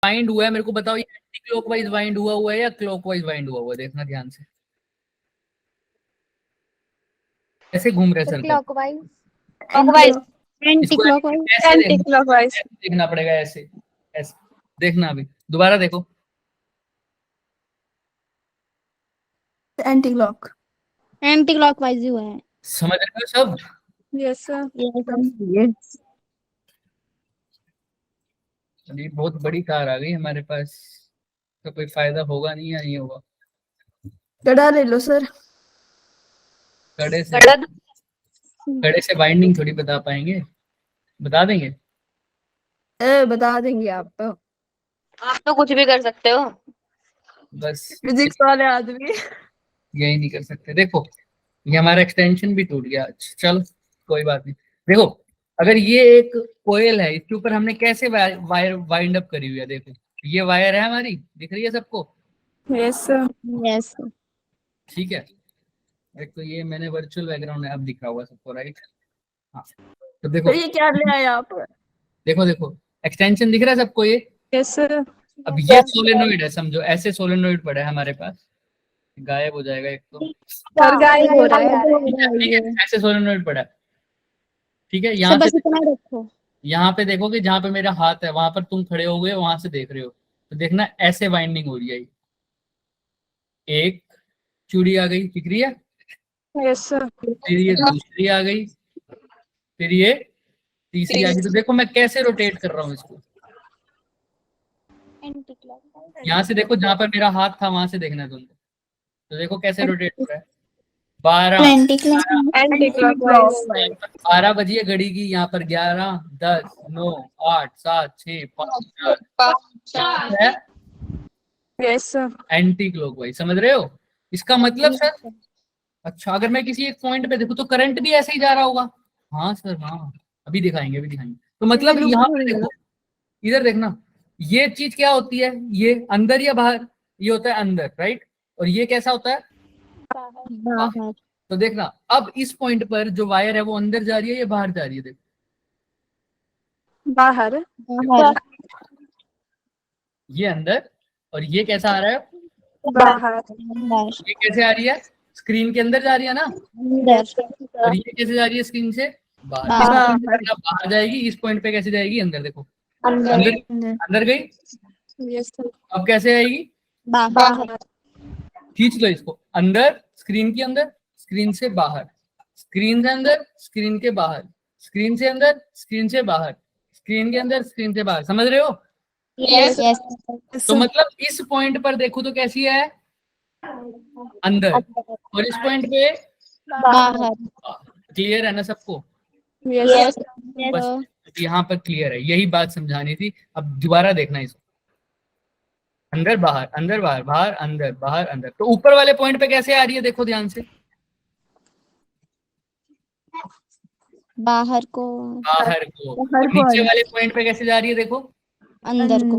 Wind हुआ है, मेरे को बताओ ये एंटी क्लॉकवाइज वाइंड हुआ है या क्लॉकवाइज वाइंड हुआ है? देखना ध्यान से, ऐसे घूम रहे सर्कल। क्लॉकवाइज। क्लॉकवाइज, एंटी इसको क्लॉकवाइज, ऐसे एंटी क्लॉकवाइज, ऐसे देखना पड़ेगा, ऐसे ऐसे देखना। अभी दोबारा देखो, एंटी क्लॉक, एंटी क्लॉकवाइज हुआ है। समझ रहे हो सब? Yes sir. यस, अभी बहुत बड़ी कार आ गई हमारे पास, तो कोई फायदा होगा नहीं या नहीं होगा? कड़ा ले लो सर। कड़े से बाइंडिंग थोड़ी बता पाएंगे, बता देंगे? बता देंगे आप तो। आप तो कुछ भी कर सकते हो। बस फिजिक्स वाले आदमी। यही नहीं कर सकते। देखो ये हमारा एक्सटेंशन भी टूट गया। चलो कोई बात नहीं। देखो अगर ये एक कोयल है, इसके ऊपर हमने कैसे वायर वाइंड अप करी हुई है, देखो ये वायर है हमारी, दिख रही है सबको? Yes sir. यस, ठीक है, एक तो ये मैंने वर्चुअल बैकग्राउंड है, अब दिख रहा होगा सबको, राइट? हाँ, तो देखो तो ये क्या ले आए आप? देखो देखो एक्सटेंशन दिख रहा है सबको ये? Yes sir. अब ये सोलेनोइड है, समझो ऐसे सोलेनोइड पड़ा है हमारे पास, गायब हो जाएगा एक तो। सर गायब हो रहा है। ठीक है, ऐसे सोलेनोइड पड़ा है। ठीक है, तो यहाँ पे बस इतना रखो। यहाँ पे देखो कि जहाँ पे मेरा हाथ है वहां पर तुम खड़े हो गए, वहां से देख रहे हो, तो देखना ऐसे वाइंडिंग हो रही है। एक चूड़ी आ गई, दिख रही है? Yes sir. फिर ये दूसरी आ गई, फिर ये तीसरी आ गई। तो देखो मैं कैसे रोटेट कर रहा हूँ इसको, एंटी क्लॉकवाइज। यहाँ से देखो, जहां पर मेरा हाथ था वहां से देखना तुमको, तो देखो कैसे रोटेट हो रहा है। 12 एंटी क्लॉकवाइज, एंटी क्लॉकवाइज। 12 बजी है घड़ी की, यहाँ पर 11 10 9 8 7 6 5 4 है यस सर। Anti clockwise. समझ रहे हो इसका मतलब सर? अच्छा, अगर मैं किसी एक पॉइंट पे देखूं तो करंट भी ऐसे ही जा रहा होगा? हाँ सर, हाँ, अभी दिखाएंगे अभी दिखाएंगे। तो मतलब यहाँ पे देखो, इधर देखना, ये चीज क्या होती है, ये अंदर या बाहर? ये होता है अंदर, राइट? और ये कैसा होता है? बाहर, तो देखना अब इस पॉइंट पर जो वायर है वो अंदर जा रही है या बाहर जा रही है? देखो बाहर। बाहर, ये अंदर, और ये कैसा आ रहा है? बाहर। बाहर, ये कैसे आ रही है? स्क्रीन के अंदर जा रही है ना, अंदर, और ये कैसे जा रही है स्क्रीन से बाहर? बाहर, बाहर जाएगी, इस पॉइंट पे कैसे जाएगी? अंदर। देखो अंदर, अंदर, अंदर गई, यस सर। अब कैसे आएगी? बाहर, खींच लो इसको, अंदर, स्क्रीन के अंदर, स्क्रीन से बाहर, स्क्रीन से अंदर, स्क्रीन के बाहर, स्क्रीन से अंदर, स्क्रीन से बाहर, स्क्रीन के अंदर, स्क्रीन से बाहर। समझ रहे हो? यस, यस, तो मतलब इस पॉइंट पर देखो तो कैसी है? अंदर, और इस पॉइंट पे बाहर, क्लियर है ना सबको? यस, बस यहाँ पर क्लियर है, यही बात समझानी थी। अब दोबारा देखना इसको, अंदर बाहर, अंदर बाहर, बाहर अंदर, बाहर अंदर। तो ऊपर वाले पॉइंट पे कैसे आ रही है देखो ध्यान से, बाहर को, बाहर को। और नीचे वाले पॉइंट पे कैसे जा रही है देखो, अंदर को,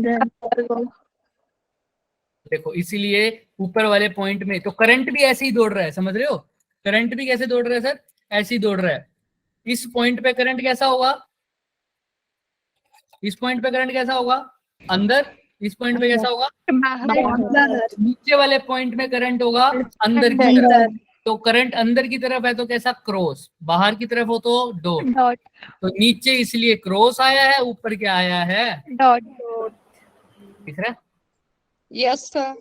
देखो इसीलिए ऊपर वाले पॉइंट में तो करंट भी ऐसे ही दौड़ रहा है। समझ रहे हो? करंट भी कैसे दौड़ रहा है सर? ऐसे ही दौड़ रहा है। इस पॉइंट पे करंट कैसा होगा? इस पॉइंट पे करंट कैसा होगा? अंदर। इस पॉइंट पे कैसा होगा? बाहर, नीचे वाले पॉइंट में करंट होगा अंदर की तरफ। तो करंट अंदर की तरफ है तो कैसा? क्रॉस। बाहर की तरफ हो तो डॉट। डॉट। तो नीचे इसलिए क्रॉस आया है, ऊपर क्या आया है? डॉट। दिख रहा है? Yes sir.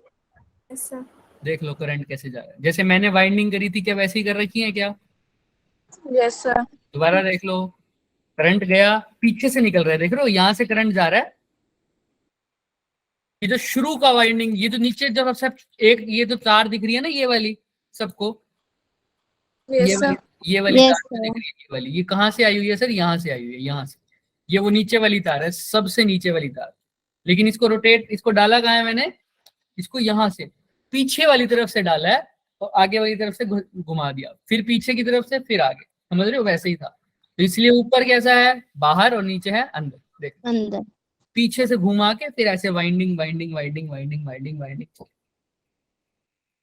देख लो करंट कैसे जा रहा है, जैसे मैंने वाइंडिंग करी थी क्या वैसे ही कर रखी है क्या? Yes sir. दोबारा देख लो, करंट गया, पीछे से निकल रहा है, देख रहे हो? यहां से करंट जा रहा है। ये जो शुरू का वाइंडिंग, ये जो नीचे जब सब एक ये जो तार दिख रही है ना, ये वाली सबको, यस सर। ये वाली Yes, तार जो दिख रही है, ये वाली, ये कहाँ से आई हुई है सर? यहाँ से आई हुई है, यहाँ से। ये वो नीचे वाली तार है, सबसे नीचे वाली तार। लेकिन इसको रोटेट, इसको डाला कहाँ है मैंने? इसको यहाँ से पीछे वाली तरफ से डाला है, और आगे वाली तरफ से घुमा दिया, फिर पीछे की तरफ से, फिर आगे। समझ रहे हो? वैसे ही था। तो इसलिए ऊपर कैसा है? बाहर, और नीचे है अंदर। देख, अंदर, पीछे से घुमा के फिर ऐसे winding winding winding winding winding winding.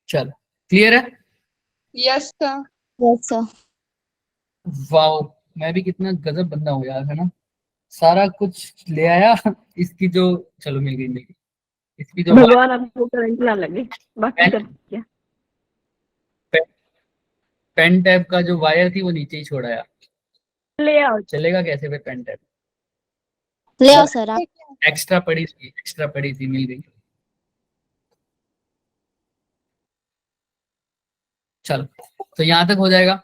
चलो क्लियर है? Yes sir. Yes sir, wow, मैं भी कितना गजब बंदा हूँ यार, है ना? सारा कुछ ले आया। इसकी जो, चलो मिल गई। इसकी जो भगवान आपको करंट ना लगे, बाकी सब क्या। पेन टैप का जो वायर थी वो नीचे ही छोड़ाया। ले आओ। चलेगा कैसे फिर पेन टैप? ले आओ सर आप। एक्स्ट्रा पड़ी थी, मिल गई। चलो, तो यहां तक हो जाएगा।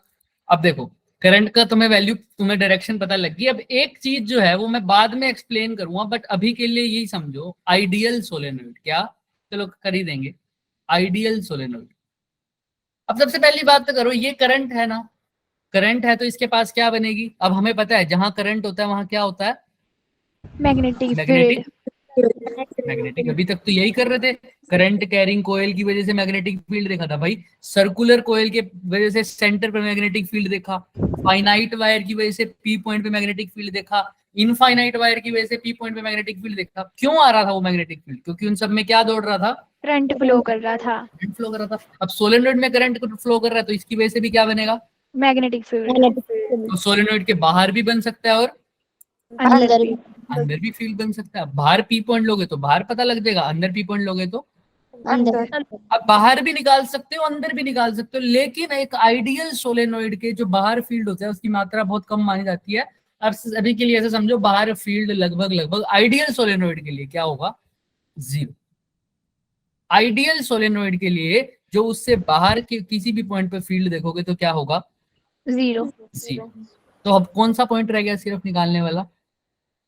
अब देखो, करंट का तुम्हें वैल्यू, तुम्हें डायरेक्शन पता लग गई। अब एक चीज जो है वो मैं बाद में एक्सप्लेन करूंगा, बट अभी के लिए यही समझो, आइडियल सोलेनोइड। क्या? चलो कर ही देंगे, आइडियल सोलेनोइड। अब सबसे पहली बात तो करो, ये करंट है ना, करंट है तो इसके पास क्या बनेगी? अब हमें पता है जहां करंट होता है वहां क्या होता है? Magnetic magnetic. मैग्नेटिक, अभी तक तो यही कर रहे थे। करंट कैरिंग कोयल की वजह से मैग्नेटिक फील्ड देखा था भाई, सर्कुलर कोयल के वजह से सेंटर पे मैग्नेटिक फील्ड देखा, फाइनाइट वायर की वजह से पी पॉइंट पे मैग्नेटिक फील्ड देखा, इनफाइनाइट वायर की वजह से पी पॉइंट पे मैग्नेटिक फील्ड देखा। क्यों आ रहा था वो मैग्नेटिक फील्ड? क्योंकि उन सब में क्या दौड़ रहा था? करंट फ्लो कर रहा था। करंट फ्लो कर रहा था। अब सोलेनोइड में करंट फ्लो कर रहा है तो इसकी वजह से भी क्या बनेगा? Magnetic field. तो सोलेनोइड के बाहर भी बन सकता है और अंदर भी। अंदर भी फील्ड बन सकता है। बाहर पी पॉइंट लोगे तो बाहर पता लग जाएगा, अंदर पी पॉइंट लोगे तो अंदर। अब बाहर भी निकाल सकते हो, अंदर भी निकाल सकते हो। लेकिन एक आइडियल सोलेनोइड के जो बाहर फील्ड होता है उसकी मात्रा बहुत कम मानी जाती है। अब अभी के लिए ऐसे समझो, बाहर फील्ड लगभग आइडियल सोलेनोइड के लिए क्या होगा? 0। आइडियल सोलेनोइड के लिए जो उससे बाहर के किसी भी पॉइंट पे फील्ड देखोगे तो क्या होगा? 0। 0। तो अब कौन सा पॉइंट रह गया सिर्फ निकालने वाला?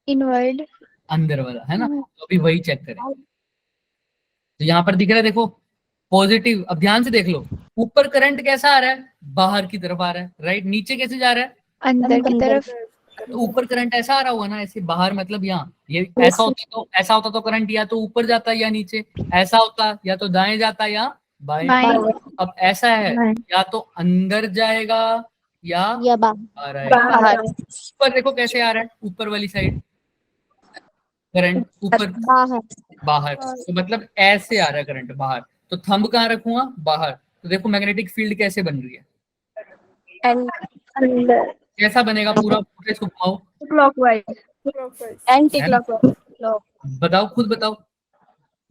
इनवर्ड। अंदर वाला, है ना? तो अभी वही चेक करें। तो यहाँ पर दिख रहा है, देखो पॉजिटिव। अब ध्यान से देख लो, ऊपर करंट कैसा आ रहा है? बाहर की तरफ आ रहा है, राइट। नीचे कैसे जा रहा है? अंदर की तरफ। तो ऊपर करंट ऐसा आ रहा होगा ना, ऐसे बाहर, मतलब यहाँ ये ऐसा होता तो करंट या तो ऊपर जाता या नीचे, ऐसा होता या तो दाएं जाता या बाएं। अब ऐसा है, या तो अंदर जाएगा या बाहर। आएगा। ऊपर देखो कैसे आ रहा है, ऊपर वाली साइड करंट ऊपर, बाहर। तो मतलब ऐसे आ रहा है करंट बाहर। तो थंब कहाँ रखूंगा? बाहर। तो देखो मैग्नेटिक फील्ड कैसे बन रही है, अंदर। कैसा बनेगा पूरा? इसको घुमाओ, क्लॉकवाइज। एंटी है ना? क्लॉकवाइज। बताओ, खुद बताओ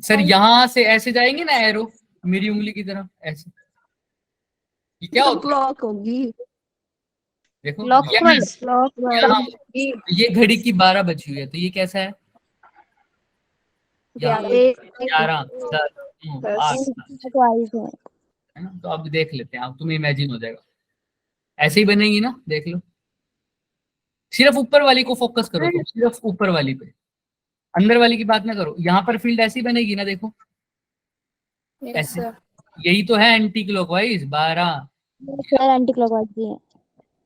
सर। यहां से ऐसे जाएंगे ना एरो, मेरी उंगली की तरह ऐसे, ये क्या होता है? क्लॉक होगी। देखो क्लॉकवाइज। यहाँ ये घड़ी की 12 बजी हुई है, तो ये कैसा है? 11, 10, 9, 8, 7, है ना? तो अब देख लेते हैं, अब तुम्हें इमेजिन हो जाएगा, ऐसे ही बनेगी ना, देख लो। सिर्फ ऊपर वाली को फोकस करो तुम, सिर्फ ऊपर वाली पे, अंदर वाली की बात ना करो। यहाँ पर फील्ड ऐसी बनेगी ना, देखो ऐसे। यही तो है एंटी क्लॉकवाइज। 12 एंटी क्लॉकवाइज भी है।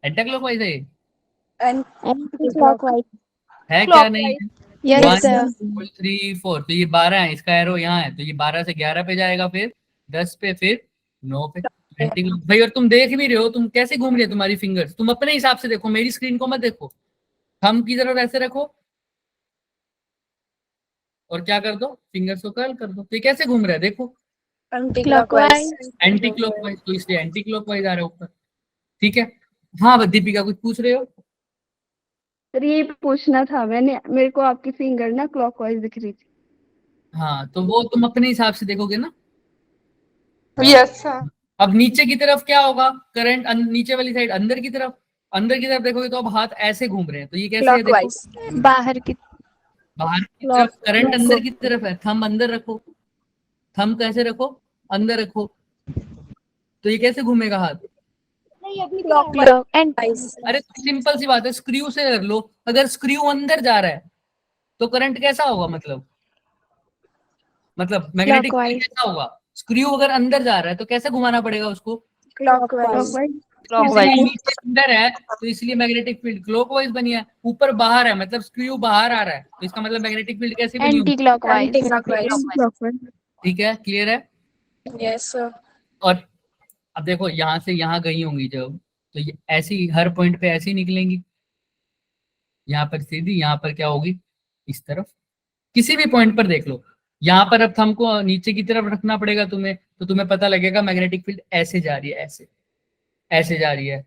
एंटी क्लॉकवाइज है ये? एंटी क्लॉकवाइज है क्या? नहीं है? Yes 1 sir. 2 3 4, तो ये 12 है, इसका एरो यहाँ है, तो ये 12 से 11 पे जाएगा, फिर 10 पे, फिर 9 पे। एंटी क्लॉक भाई। और तुम देख भी रहे हो, तुम कैसे घूम रही है तुम्हारी फिंगर्स? तुम अपने हिसाब से देखो, मेरी स्क्रीन को मत देखो। थंब की तरफ ऐसे रखो और क्या कर दो, फिंगर्स को कर्ल कर दो। तो ये कैसे घूम रहा है देखो, एंटी क्लॉकवाइज। Anti clockwise. तो इसलिए एंटी क्लॉकवाइज आ रहा है ऊपर। ठीक है। हाँ दीपिका, कुछ पूछ रहे हो? सर ये पूछना था मैंने, मेरे को आपकी फिंगर ना क्लॉकवाइज दिख रही थी। हाँ, तो वो तुम अपने हिसाब से देखोगे ना। Yes sir. अब नीचे की तरफ क्या होगा? करंट नीचे वाली साइड, अंदर की तरफ देखोगे तो अब हाथ ऐसे घूम रहे हैं, तो ये कैसे है? देखो बाहर की तरफ करंट अंदर की तरफ है, थंब अंदर रखो, थंब कैसे रखो? अंदर रखो, तो ये कैसे घूमेगा हाथ? अरे सिंपल सी बात है, स्क्रू से कर लो। अगर स्क्रू अंदर जा रहा है तो करंट कैसा होगा? मतलब मैग्नेटिक फील्ड कैसा होगा? स्क्रू अगर अंदर जा रहा है तो कैसे घुमाना पड़ेगा उसको? क्लॉकवाइज। इसलिए नीचे अंदर है तो इसलिए मैग्नेटिक फील्ड क्लॉकवाइज बनी है। ऊपर बाहर है मतलब स्क्रू बाहर आ रहा है, तो इसका मतलब मैग्नेटिक फील्ड कैसे बनी होगी? Anti clockwise. ठीक है, क्लियर है? Yes sir. और अब देखो, यहाँ से यहाँ गई होंगी जब, तो ये ऐसी हर पॉइंट पे ऐसी निकलेंगी। यहाँ पर सीधी, यहाँ पर क्या होगी? इस तरफ। किसी भी पॉइंट पर देख लो। यहाँ पर अब हमको नीचे की तरफ रखना पड़ेगा तुम्हें, तो तुम्हें पता लगेगा मैग्नेटिक फील्ड ऐसे जा रही है, ऐसे जा रही है,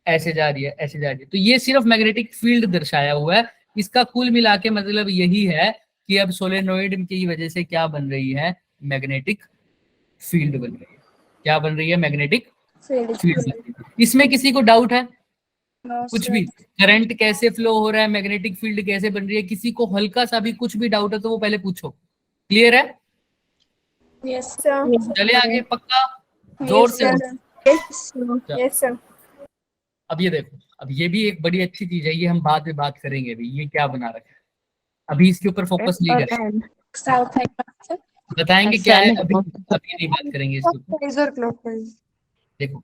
ऐसे जा रही है, ऐसे जा रही है। तो ये सिर्फ मैग्नेटिक फील्ड दर्शाया हुआ है, इसका कुल मिला के मतलब यही है कि अब सोलेनोइड की वजह से क्या बन रही है, मैग्नेटिक फील्ड बन रही है। क्या बन रही है, मैग्नेटिक Field. फील्ड बन रही है। इसमें किसी को डाउट है No, कुछ sir. भी, करंट कैसे फ्लो हो रहा है, मैग्नेटिक फील्ड कैसे बन रही है, किसी को हल्का सा भी कुछ भी डाउट है तो वो पहले पूछो। क्लियर है, Yes, sir. चले आगे, पक्का, जोर Yes, से sir. बोलो। चलो। Yes, sir. अब ये देखो, अब ये भी एक बड़ी अच्छी चीज है, ये हम बाद में बात करेंगे अभी ये क्या बना रखा है, अभी इसके ऊपर फोकस नहीं करेंगे, South sir. बताएंगे क्या है, अभी अभी नहीं बात करेंगे इसके ऊपर। Clockwise or clockwise? देखो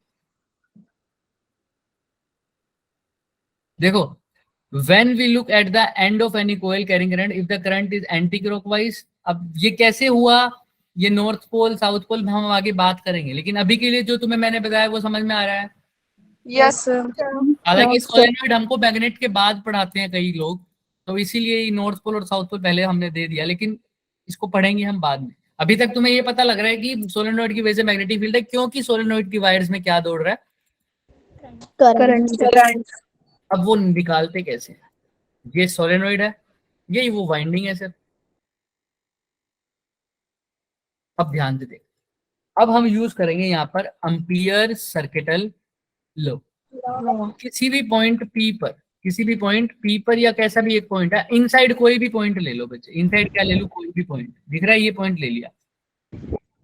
देखो, when we look at the end of any coil carrying current if the current is anti-clockwise, अब ये कैसे हुआ, ये नॉर्थ पोल साउथ पोल हम आगे बात करेंगे, लेकिन अभी के लिए जो तुम्हें मैंने बताया वो समझ में आ रहा है। Yes, sir. हालांकि सोलेनोइड हमको मैग्नेट के बाद पढ़ाते हैं कई लोग, तो इसीलिए नॉर्थ पोल और साउथ पोल पहले हमने दे दिया, लेकिन इसको पढ़ेंगे हम बाद में। अभी तक तुम्हें ये पता लग रहा है कि सोलेनोइड की वजह से मैग्नेटिक फील्ड है, क्योंकि सोलेनोइड की वायर्स में क्या दौड़ रहा है, करंट। Current. अब वो निकालते कैसे हैं, ये सोलेनोइड है, यही वो वाइंडिंग है सर। अब ध्यान से देख, अब हम यूज करेंगे यहाँ पर एम्पियर सर्किटल लॉ। किसी भी पॉइंट पी पर, किसी भी पॉइंट पी पर या कैसा भी एक पॉइंट है, इनसाइड कोई भी पॉइंट ले लो बच्चे, इनसाइड क्या ले लो, कोई भी पॉइंट दिख रहा है, ये पॉइंट ले लिया,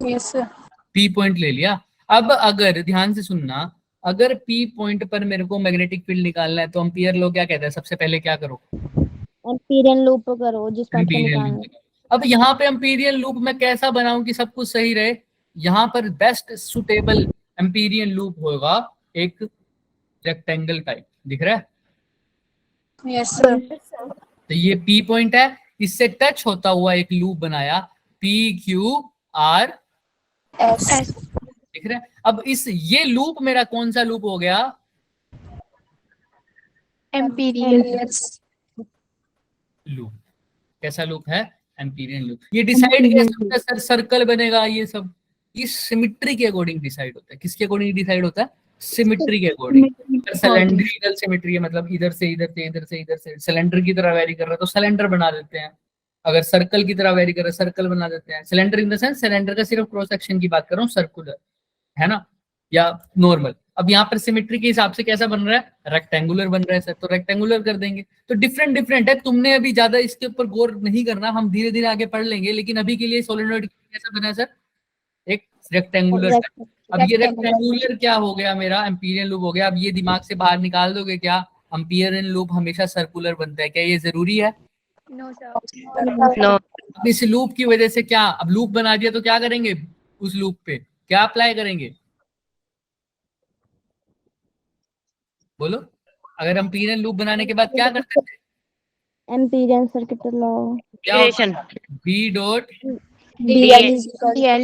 Yes, sir. पी पॉइंट ले लिया। अब अगर ध्यान से सुनना, अगर पी पॉइंट पर मेरे को मैग्नेटिक फील्ड निकालना है तो एम्पियर लॉ क्या कहता है, सबसे पहले क्या करो, एम्पीरियन लूप करो जिस पॉइंट से एम्पीरियल निकालना लूप। अब यहाँ पे एम्पीरियल लूप मैं कैसा बनाऊं कि सब कुछ सही रहे, यहाँ पर बेस्ट सुटेबल एम्पीरियल लूप होगा एक रेक्टेंगल टाइप, दिख रहा है, Yes, sir. तो ये पी पॉइंट है, इससे टच होता हुआ एक लूप बनाया, पी क्यू आर, S. दिख रहा है। अब इस ये लूप मेरा कौन सा लूप हो गया, Yes. लूप, कैसा लूप है, एम्पीरियन लूप। ये डिसाइड कैसे होता है सर, सर्कल बनेगा, ये सब इस सिमिट्री के अकॉर्डिंग डिसाइड होता है। किसके अकॉर्डिंग डिसाइड होता है, सिमिट्री के अकॉर्डिंग। सिलेंड्रिकल सिमिट्री है, मतलब इधर से इधर से इधर से इधर से सिलेंडर की तरह वेरी कर रहा है तो सिलेंडर बना देते हैं, अगर सर्कल की तरह वेरी कर रहा है सर्कल बना देते हैं। Cylinder in the sense cylinder का सिर्फ क्रॉस सेक्शन की बात कर रहा हूँ, सर्कुलर है ना, या नॉर्मल। अब यहाँ पर सिमेट्री के हिसाब से कैसा बन रहा है, रेक्टेंगुलर बन रहा है सर, तो रेक्टेंगुलर कर देंगे। तो डिफरेंट डिफरेंट है, तुमने अभी ज्यादा इसके ऊपर गौर नहीं करना, हम धीरे धीरे आगे पढ़ लेंगे, लेकिन अभी के लिए सोलेनोइड कैसा बना है सर, एक रेक्टेंगुलर। अब ये रेक्टेंगुलर क्या हो गया, मेरा एम्पीरियन लूप हो गया। अब ये दिमाग से बाहर निकाल दोगे क्या, एम्पीरियन लूप हमेशा सर्कुलर बनता है, क्या ये जरूरी है, नो। अब इस लूप की वजह से क्या, अब लूप बना दिया तो क्या करेंगे, उस लूप पे क्या अप्लाई करेंगे, बोलो, अगर एम्पीरियन लूप बनाने के बाद क्या करते थे, एम्पीरियन सर्किट लॉ। क्या B dot, DL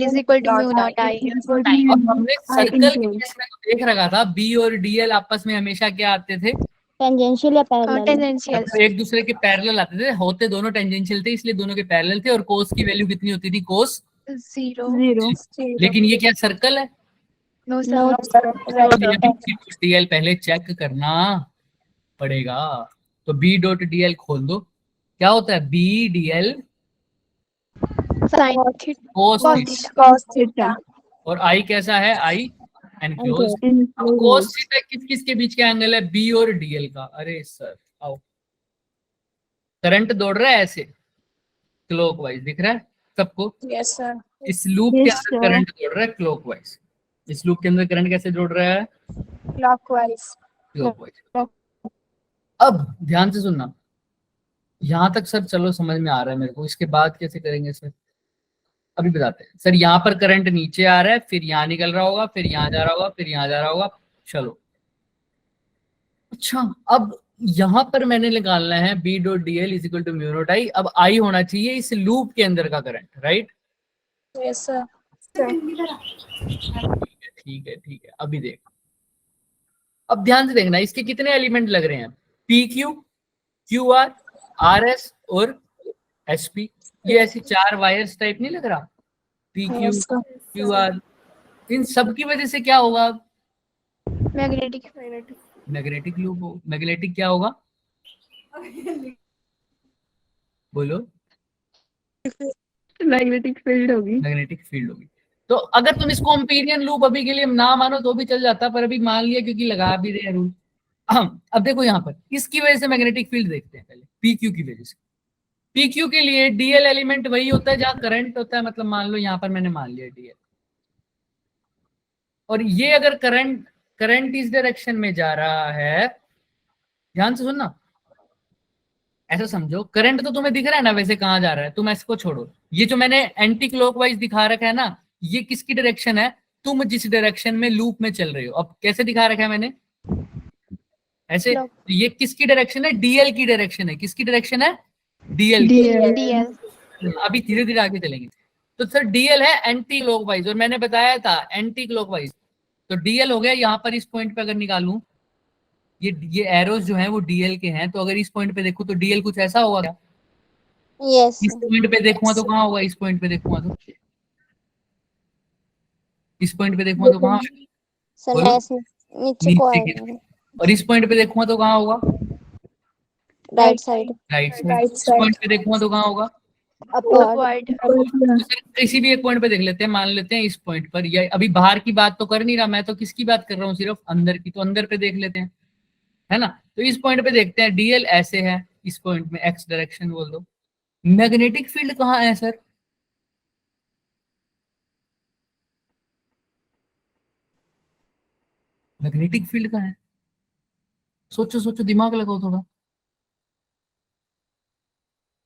is equal to mu naught I. अब हमने सर्कल के केस में तो देख रखा था बी और डीएल आपस में हमेशा क्या आते थे, टेंजेंशियल या पैरेलल। मतलब एक दूसरे के पैरेलल आते थे, होते दोनों टेंजेंशियल थे इसलिए दोनों के पैरेलल थे, और कोस की वैल्यू कितनी होती थी, कोस 0। लेकिन ये क्या सर्कल है, नो सर। डीएल पहले चेक करना पड़ेगा। तो बी डॉट डीएल खोल दो, क्या होता है B DL sine cos theta, और आई कैसा है, आई एनक्लोज। अब कोस थीटा किस किस के बीच का एंगल है, बी और डीएल का। अरे सर आओ, करंट दौड़ रहा है ऐसे क्लॉकवाइज, दिख रहा है सबको, Yes, sir. इस लूप के अंदर करंट दौड़ रहा है क्लॉकवाइज, इस लूप के अंदर करंट कैसे दौड़ रहा है, Clockwise. क्लॉकवाइज। अब ध्यान से सुनना, यहां तक सर चलो समझ में आ रहा है मेरे को, इसके बाद कैसे करेंगे सर, अभी बताते हैं। सर यहाँ पर करंट नीचे आ रहा है, फिर यहाँ निकल रहा होगा, फिर यहाँ जा रहा होगा, फिर यहाँ जा रहा होगा, चलो अच्छा। अब यहाँ पर मैंने निकालना है B dot D L is equal to mu naught I. अब आई होना चाहिए इस लूप के अंदर का करंट, राइट, Yes, sir. ठीक है ठीक है। अभी देख, अब ध्यान से देखना, इसके कितने एलिमेंट लग रहे हैं, P Q, Q R, R S और एस पी। ये ऐसी चार वायर्स टाइप नहीं लग रहा, P Q Yes, sir. Q R, इन सब की वजह से क्या होगा, मैग्नेटिक मैग्नेटिक लूप हो, मैग्नेटिक क्या होगा, बोलो। मैग्नेटिक फील्ड होगी। मैग्नेटिक फील्ड होगी। तो अगर तुम इसको अम्पीरियन लूप अभी के लिए ना मानो तो भी चल जाता, पर अभी मान लिया क्योंकि लगा भी रहे रूल। अब देखो यहाँ पर इसकी वजह से मैग्नेटिक फील्ड देखते हैं पहले, पी क्यू की वजह से। पी क्यू के लिए डीएल एलिमेंट वही होता है जहां करंट होता है, मतलब मान लो यहाँ पर मैंने मान लिया डीएल, और ये अगर करंट करंट इस डायरेक्शन में जा रहा है, ध्यान से सुनना, ऐसा समझो करंट तो तुम्हें दिख रहा है ना वैसे कहाँ जा रहा है, तुम इसको छोड़ो, ये जो मैंने एंटी क्लॉकवाइज दिखा रखा है ना, ये किसकी डायरेक्शन है, तुम जिस डायरेक्शन में लूप में चल रहे हो। अब कैसे दिखा रखा है मैंने, ऐसे, तो ये किसकी डायरेक्शन है, डीएल की डायरेक्शन है। किसकी डायरेक्शन है, डीएल की। DL अभी धीरे धीरे आगे चलेंगे। तो सर डीएल है एंटी क्लॉकवाइज, और मैंने बताया था एंटी क्लॉकवाइज, तो डीएल हो गया यहाँ पर। इस पॉइंट पे अगर निकालूं, ये एरोस जो हैं वो डीएल के हैं, तो अगर इस पॉइंट पे देखूं तो डीएल कुछ ऐसा होगा क्या? yes इस पॉइंट पे देखूंगा तो कहाँ होगा, इस पॉइंट पे देखूंगा तो, इस पॉइंट पे देखूंगा तो कहाँ, सर बोलो। ऐसे नीचे को नीचे की आएगा, तरफ। और इस पॉइंट पे देखूंगा तो कहाँ होगा, right side, right side. Right इस side. पॉइंट पे देखूंगा तो कहाँ होगा, अपवर्ड, तो सर किसी भी एक पॉइंट पे देख लेते हैं, मान लेते हैं इस पॉइंट पर। या अभी बाहर की बात तो कर नहीं रहा मैं, तो किसकी बात कर रहा हूँ, सिर्फ अंदर की, तो अंदर पे देख लेते हैं, है ना। तो इस पॉइंट पे देखते हैं डीएल ऐसे है, इस पॉइंट में एक्स डायरेक्शन बोल दो। मैग्नेटिक फील्ड कहाँ है सर, मैग्नेटिक फील्ड कहाँ है, सोचो सोचो, दिमाग लगाओ थोड़ा,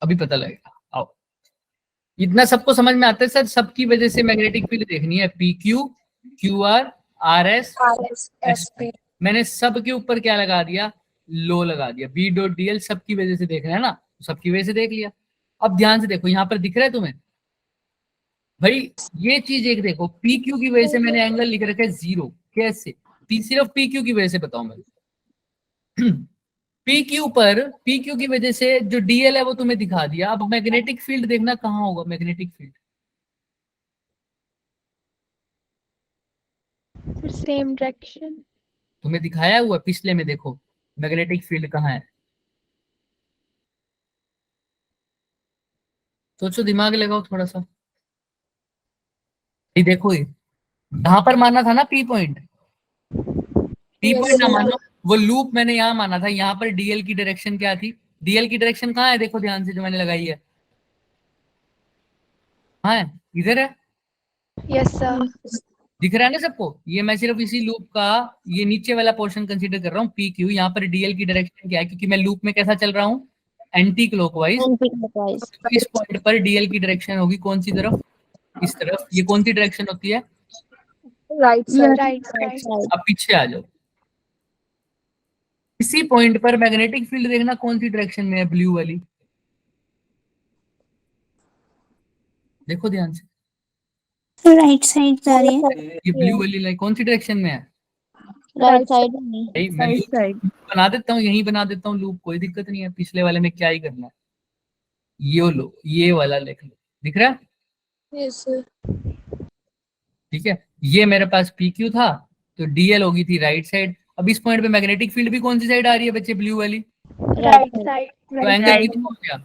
अभी पता लगेगा। आओ, इतना सबको समझ में आता है सर, सबकी वजह से मैग्नेटिक फील्ड देखनी है, P Q, Q R, R S, RS, S. SP. मैंने सब के ऊपर क्या लगा दिया, लो लगा दिया, बी डॉट डीएल सबकी वजह से देख रहे हैं ना, तो सबकी वजह से देख लिया। अब ध्यान से देखो यहाँ पर दिख रहा है तुम्हें भाई, ये चीज एक देखो, पी क्यू की वजह से मैंने एंगल लिख रखा है 0। कैसे, सिर्फ पी क्यू की वजह से बताऊं मैं। पी क्यू की वजह से जो डीएल है वो तुम्हें दिखा दिया। अब मैग्नेटिक फील्ड देखना कहाँ होगा, मैग्नेटिक फील्ड सेम डायरेक्शन, तुम्हें दिखाया हुआ पिछले में, देखो मैग्नेटिक फील्ड कहाँ है, सोचो, दिमाग लगाओ थोड़ा सा। ये देखो, ये यहां पर माना था ना पी पॉइंट, पी पॉइंट ना मानो, वो लूप मैंने यहाँ माना था। यहाँ पर डीएल की डायरेक्शन क्या थी, डीएल की डायरेक्शन कहाँ है, देखो ध्यान से, जो मैंने लगाई है, हाँ है, इधर है, यस सर, दिख रहा है ना सबको। ये मैं सिर्फ इसी लूप का ये नीचे वाला पोर्शन कंसीडर कर रहा हूँ, पी क्यू। यहाँ पर डीएल की डायरेक्शन क्या है, क्योंकि मैं लूप में कैसा चल रहा हूँ, एंटी क्लॉकवाइज। तो इस पॉइंट पर डीएल की डायरेक्शन होगी कौन सी तरफ, इस तरफ। ये कौन सी डायरेक्शन होती है, Right side. राइट साइड, अब पीछे आ जाओ। इसी पॉइंट पर मैग्नेटिक फील्ड देखना कौन सी डायरेक्शन में है, ब्लू वाली, देखो ध्यान से, राइट साइड जा रही है, ये ब्लू वाली लाइन कौन सी डायरेक्शन में है, राइट साइड में, यही मैं राइट लूप साइड। बना देता हूँ, यहीं बना देता हूँ लूप, कोई दिक्कत नहीं है, पिछले वाले में क्या ही करना है। ये लो, ये वाला लिख लो, दिख रहा है, Yes, sir. ठीक है। ये मेरे पास पी क्यू था, तो डीएल होगी थी राइट साइड। अब इस पॉइंट पे मैग्नेटिक फील्ड भी कौन सी साइड आ रही है बच्चे, ब्लू वाली, राइट साइड, तो एंगल कितना हो गया,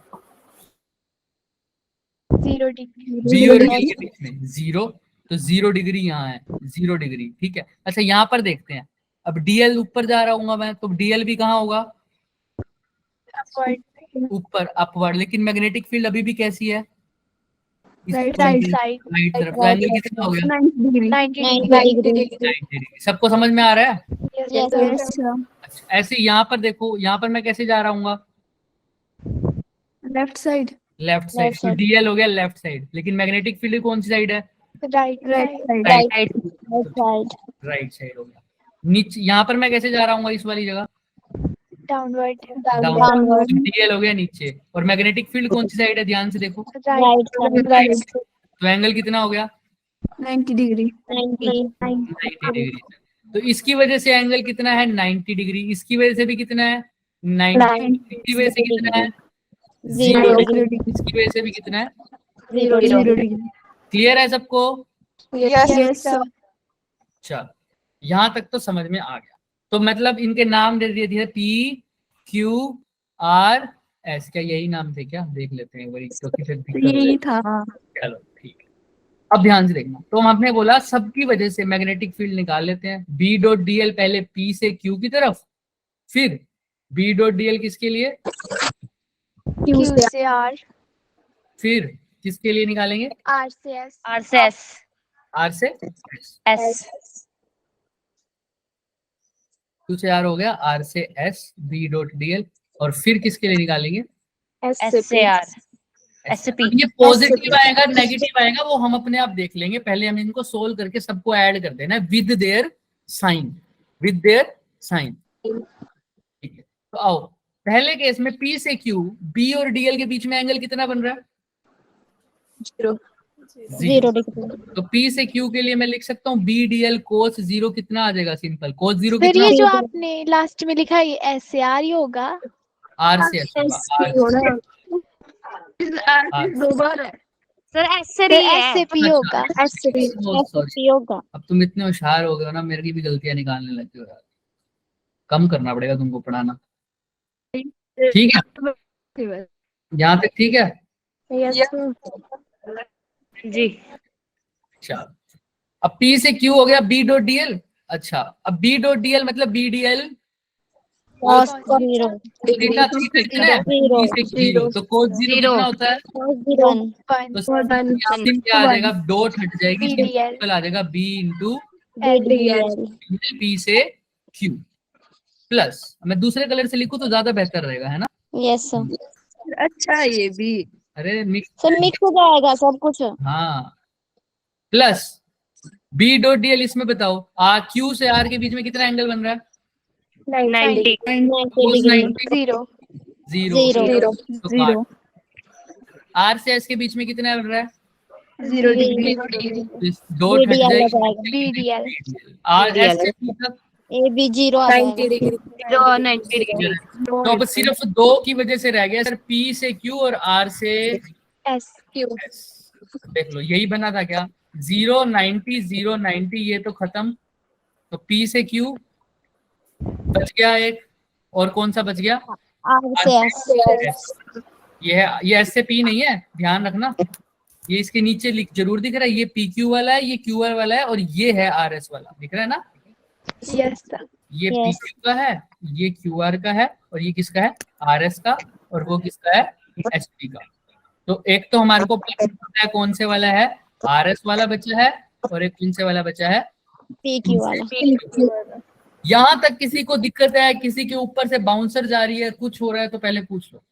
0 डिग्री, 0 डिग्री के बीच में, 0, तो 0 डिग्री यहाँ है, 0 डिग्री, ठीक है। अच्छा यहाँ पर देखते हैं, अब डीएल ऊपर जा रहा हूँ मैं, तो डीएल भी कहाँ होगा, ऊपर, अपवर्ड। लेकिन मैग्नेटिक फील्ड अभी भी कैसी है, राइट साइड, राइट तरफ, तो एंगल कितना हो गया, 90 डिग्री। 90 degree, 90 degree. सबको समझ में आ रहा है। Yes yes sir, sir. अच्छा, ऐसे यहाँ पर देखो, यहाँ पर मैं कैसे जा रहा हूँ, लेफ्ट साइड। लेफ्ट साइड, तो डीएल हो गया लेफ्ट साइड। लेकिन मैग्नेटिक फील्ड कौन सी साइड है, right right side. Right side हो गया। नीचे यहाँ पर मैं कैसे जा रहा हूँ, इस वाली जगह डाउनवर्ड, डाउनवर्ड, डीएल हो गया नीचे, और मैग्नेटिक फील्ड कौन सी साइड है, ध्यान से देखो, राइट, तो एंगल कितना हो गया, 90 डिग्री। 90 डिग्री। तो इसकी वजह से एंगल कितना है, 90 डिग्री। इसकी वजह से भी कितना है, 90। इसकी वजह से कितना है, 0 डिग्री। इसकी वजह से भी कितना है, 0 डिग्री। क्लियर है सबको। Yes sir. चल, यहां तक तो समझ में आ गया। तो मतलब इनके नाम दे दिए थे, पी क्यू आर एस क्या यही नाम थे क्या? देख लेते हैं एक बारी क्योंकि फिर दिक्कत हो यही जाएगी। था। चलो ठीक है, अब ध्यान से देखना। तो हमने बोला सबकी वजह से मैग्नेटिक फील्ड निकाल लेते हैं। बी डॉट डीएल पहले पी से क्यू की तरफ, फिर बी डॉट डीएल किसके लिए, Q से R, फिर किसके लिए निकालेंगे, R से S, R से S, आर से एस। S, क्यू से आर हो गया, आर से एस बी डॉट डीएल, और फिर किसके लिए निकालेंगे, S से R, S से P। अब ये पॉजिटिव आएगा नेगेटिव आएगा वो हम अपने आप देख लेंगे, पहले हम इनको सोल्व करके सबको ऐड कर देना with their sign, with their sign. ठीक है, तो आओ पहले केस में P से Q, B और DL के बीच में एंगल कितना बन रहा है, 0, 0 degree। तो P से Q के लिए मैं लिख सकता हूँ बी डीएल कोस 0 कितना आ जाएगा, सिंपल कोस 0 फिर कितना, ये जो आपने लास्ट में लिखा है ये S से R ही होगा। आर से एस होगा, दो बार है। सर S से फिर नहीं S से है, P होगा, S से P, S से P होगा। अब तुम इतने होशियार हो गए हो ना, मेरे की भी गलतियां निकालने लगे हो यार, कम करना पड़ेगा तुमको पढ़ाना। ठीक है, यहाँ तक ठीक है। जी। अच्छा, अब P से Q हो गया B डॉट डीएल। अच्छा, अब B डॉट डीएल मतलब B DL Cos 0, theta theta कितना है, P से Q, तो cos 0 कितना होता है, cos 0 1, तो यहाँ पे क्या आ जाएगा, डॉट हट जाएगी, BDL, सिंपल आ जाएगा B इंटू LDL। P से Q प्लस, मैं दूसरे कलर से लिखूं तो ज्यादा बेहतर रहेगा, है ना। Yes sir. अच्छा ये भी अरे मिक्स, सर मिक्स हो जाएगा सब कुछ। हाँ, प्लस बी डॉट डीएल, इसमें बताओ Q से R के बीच में कितना एंगल बन रहा है, 90, 90 डिग्री। 0 जीरो, 0 तो काट। R से S के बीच में कितना बन रहा है, 0 डिग्री। तो इस डॉट हट BDL आ जाएगी, जाएगा, BDL। R S से P तक, A B 0 आ जाएगा। 90 डिग्री। तो अब सिर्फ दो की वजह से रह गया सर, P से Q और R से S Q। S। देख लो यही बना था क्या, 0 90 0 90, ये तो खत्म, तो P से Q बच गया एक, और कौन सा बच गया, R से S। ये है, ये S से P नहीं है, ध्यान रखना, ये इसके नीचे लिख जरूर दिख रहा है, ये PQ वाला है, ये QR वाला है, और ये है RS वाला, दिख रहा है ना, यस सर। ये Yes. PQ का है, ये QR का है, और ये किसका है, RS का, और वो किसका है, SP का। तो एक तो हमारे को पता है कौन से वाला है, RS वाला बचा है, और एक कौन से वाला बचा है, PQ वाला। यहाँ तक किसी को दिक्कत है, किसी के ऊपर से बाउंसर जा रही है, कुछ हो रहा है तो पहले पूछ लो।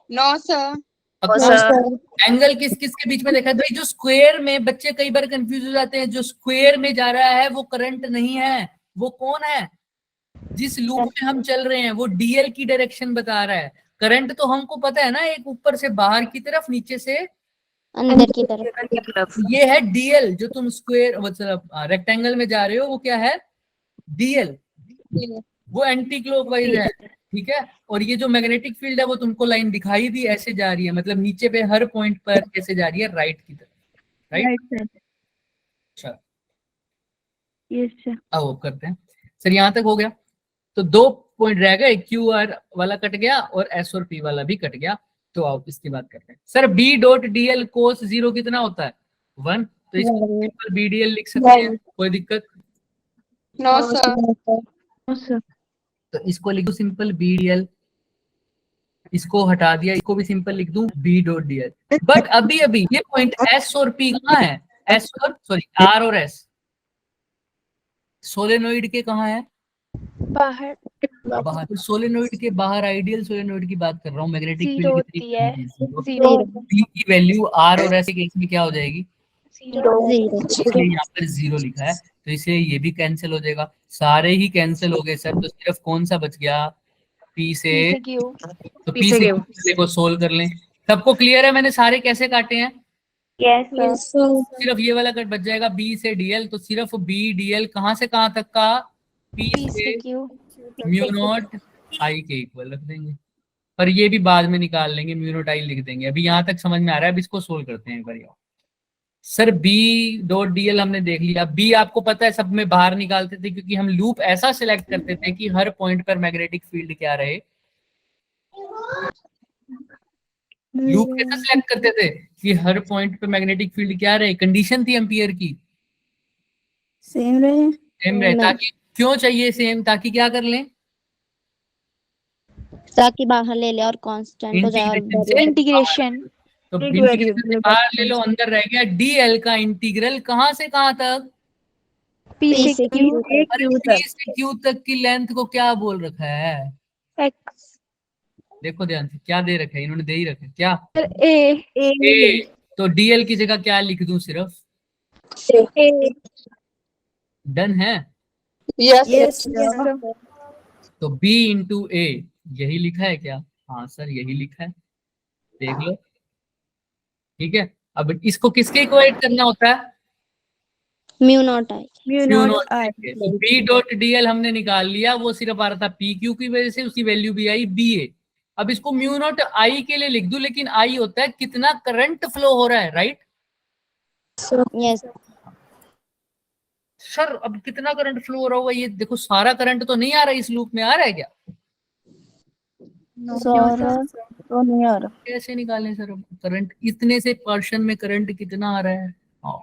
No sir. एंगल किस किस के बीच में देखा है भाई, जो स्क्वायर में, बच्चे कई बार कंफ्यूज हो जाते हैं, जो स्क्वायर में जा रहा है वो करंट नहीं है, वो कौन है, जिस लूप में हम चल रहे हैं वो डीएल की डायरेक्शन बता रहा है, करंट तो हमको पता है ना, एक ऊपर से बाहर की तरफ, नीचे से अंदर की तरफ। ये है डीएल, जो तुम स्क्वायर मतलब रेक्टेंगल में जा रहे हो वो क्या है, डीएल, वो एंटी क्लॉकवाइज है, ठीक है। और ये जो मैग्नेटिक फील्ड है वो तुमको लाइन दिखाई दी ऐसे जा रही है, मतलब नीचे पे हर पॉइंट पर कैसे जा रही है, राइट की तरफ, राइट सर। अच्छा, यस सर। अब करते हैं सर, यहाँ तक हो गया, तो दो पॉइंट रह गए, क्यू आर वाला कट गया और एस और पी वाला भी कट गया। तो आओ इसकी बात करते हैं सर, बी डॉट डीएल कोस 0 कितना होता है, 1, तो इसको बी डीएल लिख सकते हैं, कोई दिक्कत, नो सर। तो इसको लिख दो सिंपल बी डीएल, इसको हटा दिया, इसको भी सिंपल लिख दूं बी डॉट डीएल। बट अभी अभी ये पॉइंट एस और पी कहाँ है, एस और सॉरी आर और एस सोलेनोइड के कहाँ है, बाहर बाहर, तो सोलेनोइड के बाहर आइडियल सोलेनोइड की बात कर रहा हूँ, मैग्नेटिक Zero फील्ड होती है, कितनी, 0 पी की वैल्यू आर और एस के केस में क्या हो जाएगी, 0 इसलिए यहाँ पर 0 लिखा है, तो इसे ये भी कैंसिल हो जाएगा, सारे ही कैंसिल हो गए सर, तो सिर्फ कौन सा बच गया, पी से, Q। तो पी से Q को सोल्व कर लें। सबको क्लियर है मैंने सारे कैसे काटे हैं, यस सिर्फ ये वाला कट बच जाएगा बी से डीएल, तो सिर्फ बी डीएल कहां से कहां तक का, पी P से से Q। म्यू नॉट आई के इक्वल रख देंगे, पर ये भी बाद में निकाल लेंगे, म्यू नॉट आई लिख देंगे, अभी यहाँ तक समझ में आ रहा है, अब इसको सोल्व करते हैं एक बार। सर बी डॉट डीएल हमने देख लिया, बी आपको पता है सब में बाहर निकालते थे, क्योंकि हम लूप ऐसा सिलेक्ट करते थे कि हर पॉइंट पर मैग्नेटिक फील्ड क्या रहे, लूप कैसे सिलेक्ट करते थे कि हर पॉइंट पे मैग्नेटिक फील्ड क्या रहे, कंडीशन थी एम्पियर की, सेम रहे। सेम रहे, ताकि क्यों चाहिए सेम, ताकि क्या कर लें, ताकि बाहर ले ले और कांस्टेंट हो जाए और इंटीग्रेशन से इंटीग्रेशन तो एक इंटीग्रेशन से variable बाहर ले लो, अंदर रह गया डीएल का इंटीग्रल कहां से कहां तक, पी से क्यू अरे पी से क्यू तक की लेंथ को क्या बोल रखा है, एक्स देखो ध्यान से क्या दे रखा है, इन्होंने दे ही रखा है क्या, ए ए, तो डीएल की जगह क्या लिख दूं सिर्फ, डन है, यस तो B इंटू ए यही लिखा है क्या, हाँ सर यही लिखा है, देख लो, ठीक है। अब इसको किसके इक्वेट करना होता है, mu naught I Q not के, तो B डॉट डीएल हमने निकाल लिया, वो सिर्फ आ रहा था पी क्यू की वजह से, उसकी वैल्यू भी आई बी ए। अब इसको म्यू नॉट आई के लिए लिख दूं, लेकिन आई होता है कितना करंट फ्लो हो रहा है, राइट यस सर, अब कितना करंट फ्लो हो रहा होगा, ये देखो सारा करंट तो नहीं आ रहा है इस लूप में, आ रहा है क्या, तो नहीं आ रहा। कैसे निकालें सर, करंट इतने से पर्सन में करंट कितना आ रहा है, हाँ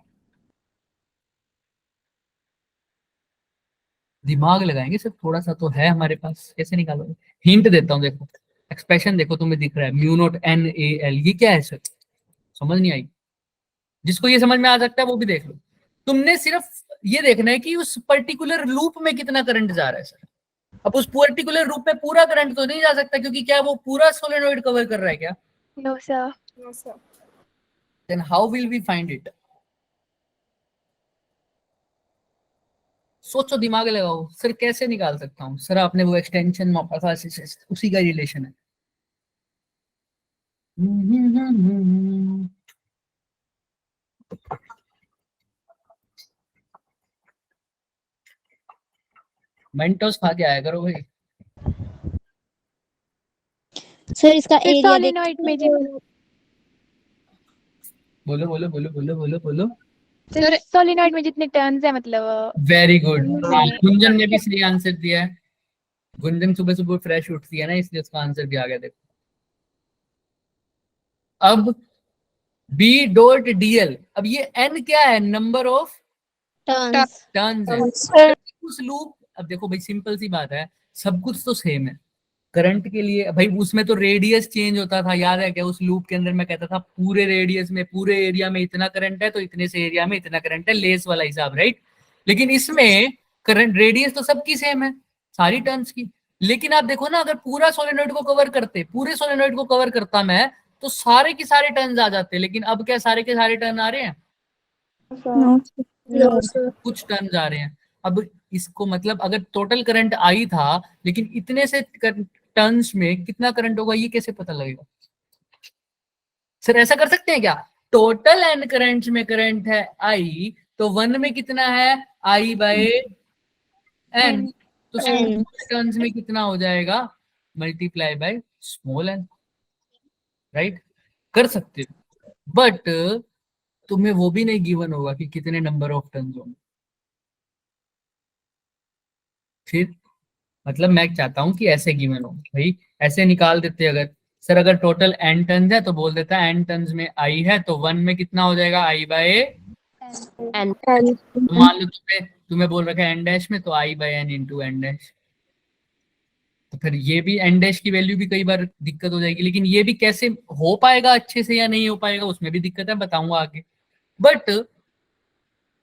दिमाग लगाएंगे सर, थोड़ा सा तो है हमारे पास, कैसे निकालोगे, हिंट देता हूँ, देखो एक्सप्रेशन देखो, तुम्हें दिख रहा है mu naught N A L, ये क्या है सर, समझ नहीं आई, जिसको ये समझ में आ सकता है वो भी देख लो, तुमने सिर्फ ये देखना है कि उस पर्टिकुलर लूप में कितना करंट जा रहा है सर, अब उस पर्टिकुलर लूप में पूरा करंट तो नहीं जा सकता, क्योंकि क्या वो पूरा सोलेनोइड कवर कर रहा है क्या, no sir then how will we find it, सोचो दिमाग लगाओ सर, कैसे निकाल सकता हूँ सर, आपने वो एक्सटेंशन मापा था, उसी का रिलेशन है, मेंटोस खा के आया करो भाई, सर इसका फिर एरिया सोलेनॉइड में बोलो बोलो बोलो बोलो बोलो बोलो, सर सोलेनॉइड में जितने टर्न्स है मतलब वेरी गुड, गुंजन ने भी सही आंसर दिया है, गुंजन सुबह सुबह फ्रेश उठती है ना, इसलिए उसका आंसर भी आ गया, देखो अब B डॉट डीएल, अब ये N क्या है, नंबर ऑफ टर्न्स टर्न्स है उस लूप, अब देखो भाई सिंपल सी बात है, सब कुछ तो सेम है, करंट के लिए भाई उसमें तो रेडियस चेंज होता था, याद है क्या, उस लूप के अंदर मैं कहता था पूरे रेडियस में पूरे एरिया में इतना करंट है, तो इतने से एरिया में इतना करंट है, लेस वाला हिसाब, राइट, लेकिन इसमें करंट रेडियस तो सबकी सेम है, सारी टर्न्स की, लेकिन आप देखो ना, अगर पूरा सोलेनोइड को कवर करते, पूरे सोलेनोइड को कवर करता मैं, तो सारे के सारे टर्न्स आ जाते, लेकिन अब क्या सारे के सारे टर्न आ रहे हैं, कुछ टर्न्स आ रहे हैं, अब इसको मतलब अगर टोटल करंट आई था, लेकिन इतने से टर्न्स में कितना करंट होगा, ये कैसे पता लगेगा सर, ऐसा कर सकते हैं क्या, टोटल एन करंट में करंट है आई, तो 1 में कितना है आई बाय एन, तो टर्न्स में कितना हो जाएगा, multiply by small n, right, कर सकते हो, बट तुम्हें वो भी नहीं गिवन होगा कि कितने नंबर ऑफ टर्न्स होंगे, फिर मतलब मैं चाहता हूं कि ऐसे गिवन हो भाई, ऐसे निकाल देते अगर सर, अगर टोटल एन टन्स है तो बोल देता है एन टन्स में आई है, तो 1 में कितना हो जाएगा आई बाय एन, मान लो तुम्हें बोल रखा है एन डैश में, तो I by N into N dash, तो फिर ये भी एन डैश की वैल्यू भी कई बार दिक्कत हो जाएगी, लेकिन ये भी कैसे हो पाएगा अच्छे से या नहीं हो पाएगा, उसमें भी दिक्कत है, बताऊंगा आगे, बट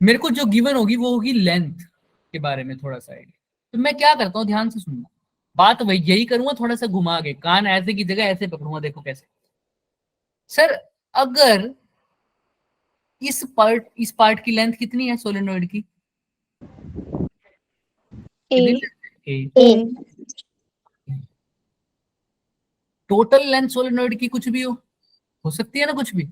मेरे को जो गिवन होगी वो होगी लेंथ के बारे में थोड़ा सा आइडिया, तो मैं क्या करता हूँ, ध्यान से सुनना, बात वही यही करूंगा, थोड़ा सा घुमा के, कान ऐसे की जगह ऐसे पकड़ूंगा, देखो कैसे सर, अगर इस पार्ट की लेंथ कितनी है सोलेनोइड की, टोटल लेंथ सोलेनोइड की कुछ भी हो सकती है ना, कुछ भी,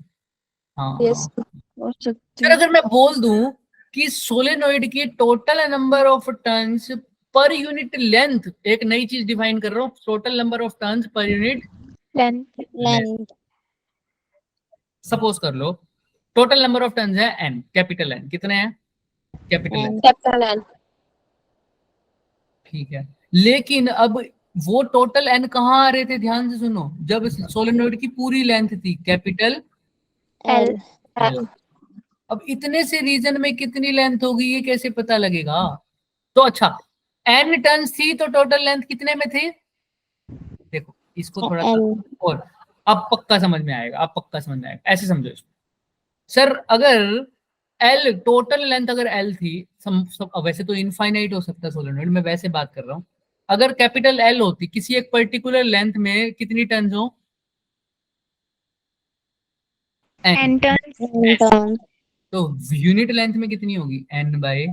हाँ सर, अगर मैं बोल दूं कि सोलेनोइड की total number of turns per unit length, एक नई चीज डिफाइन कर रहा हूँ, total number of turns per unit length suppose कर लो टोटल नंबर ऑफ टर्न्स है एन, कैपिटल एन, कितने हैं कैपिटल एन, कैपिटल एन ठीक है, लेकिन अब वो टोटल एन कहाँ आ रहे थे, ध्यान से सुनो, जब सोलेनोइड की पूरी लेंथ थी कैपिटल L. L। अब इतने से रीजन में कितनी लेंथ होगी ये कैसे पता लगेगा? तो अच्छा, एन टर्न्स थी तो टोटल लेंथ कितने में थी? देखो इसको थोड़ा सा L. और अब पक्का समझ में आएगा, अब पक्का समझ में आएगा। ऐसे समझो इसको, सर अगर एल टोटल लेंथ अगर एल थी, वैसे तो इनफाइनाइट हो सकता है सोलेनोइड, मैं वैसे बात कर रहा हूँ, अगर कैपिटल एल होती, किसी एक पर्टिकुलर लेंथ में कितनी टर्न्स हो? N turns. N turns. तो यूनिट लेंथ में कितनी होगी? N by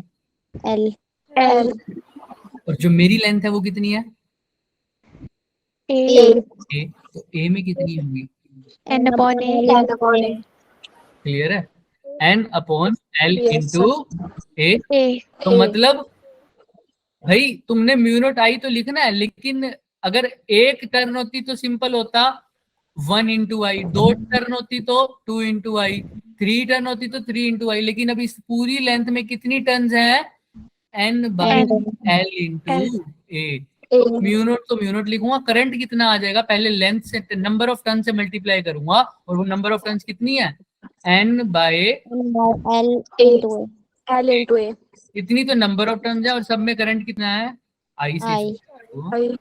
L. L. और जो मेरी लेंथ है वो कितनी है? A. ए। तो ए में कितनी होगी? N upon A. क्लियर है? N upon L into A. A. तो मतलब भाई तुमने म्यू नॉट आई तो लिखना है, लेकिन अगर एक टर्न होती तो सिंपल होता 1 इंटू आई, 2 टर्न होती तो 2 इंटू आई, 3 टर्न होती तो 3 इंटू आई, लेकिन अब इस पूरी लेंथ में कितनी टर्न्स हैं? N by L into A. Mu naught तो म्यू नॉट लिखूंगा, करंट कितना आ जाएगा पहले लेंथ से, नंबर ऑफ टर्न से मल्टीप्लाई करूंगा, और वो नंबर ऑफ टर्न्स कितनी है? N by L into A. इतनी तो नंबर ऑफ टर्न्स है, और सब में करंट कितना है? आई से I.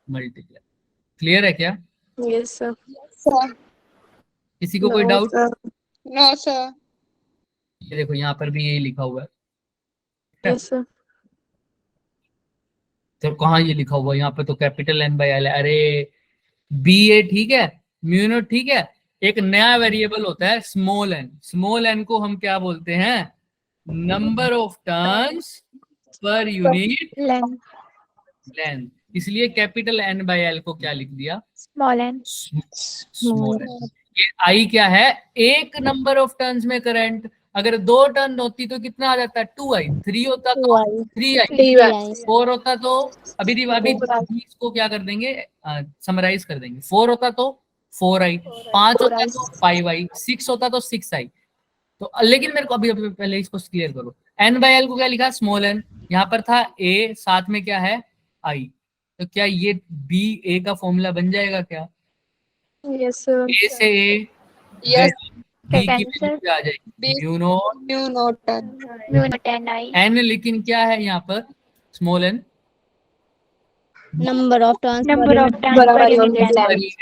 मल्टीप्लाई। क्लियर है क्या? Yes, sir. किसी को कोई डाउट? No, sir. ये देखो यहाँ पर भी यही लिखा हुआ है। Yes, sir. तो कहाँ ये लिखा हुआ है? यहाँ पे तो कैपिटल एन बाई एल है। अरे बी ए ठीक है, म्यू नॉट ठीक है, एक नया वेरिएबल होता है स्मॉल एन। स्मॉल एन को हम क्या बोलते हैं? Number of turns per unit Length. Length. इसलिए कैपिटल एन बाई एल को क्या लिख दिया? Small n. Small N. ये आई क्या है? एक नंबर ऑफ टर्न्स में करंट। अगर 2 टर्न होती तो कितना आ जाता? 2i। 3 होता तो 3i। 4 होता तो अभी इसको क्या कर देंगे, समराइज कर देंगे। 4 होता तो 4i, 5 होता तो 5i, 6 होता तो 6i। तो लेकिन मेरे को अभी पहले इसको क्लियर करो, एन बाई एल को क्या लिखा? Small n. यहाँ पर था ए, साथ में क्या है? आई। तो क्या ये बी ए का फॉर्मूला बन जाएगा क्या? Yes, sir. ए से ए Yes. बी की Cancel. वैल्यू क्या आ जाएगी? B. Mu naught Mu not. Mu not n I. N, लेकिन क्या है यहाँ पर? Small N. Number of turns Number of turns per unit length.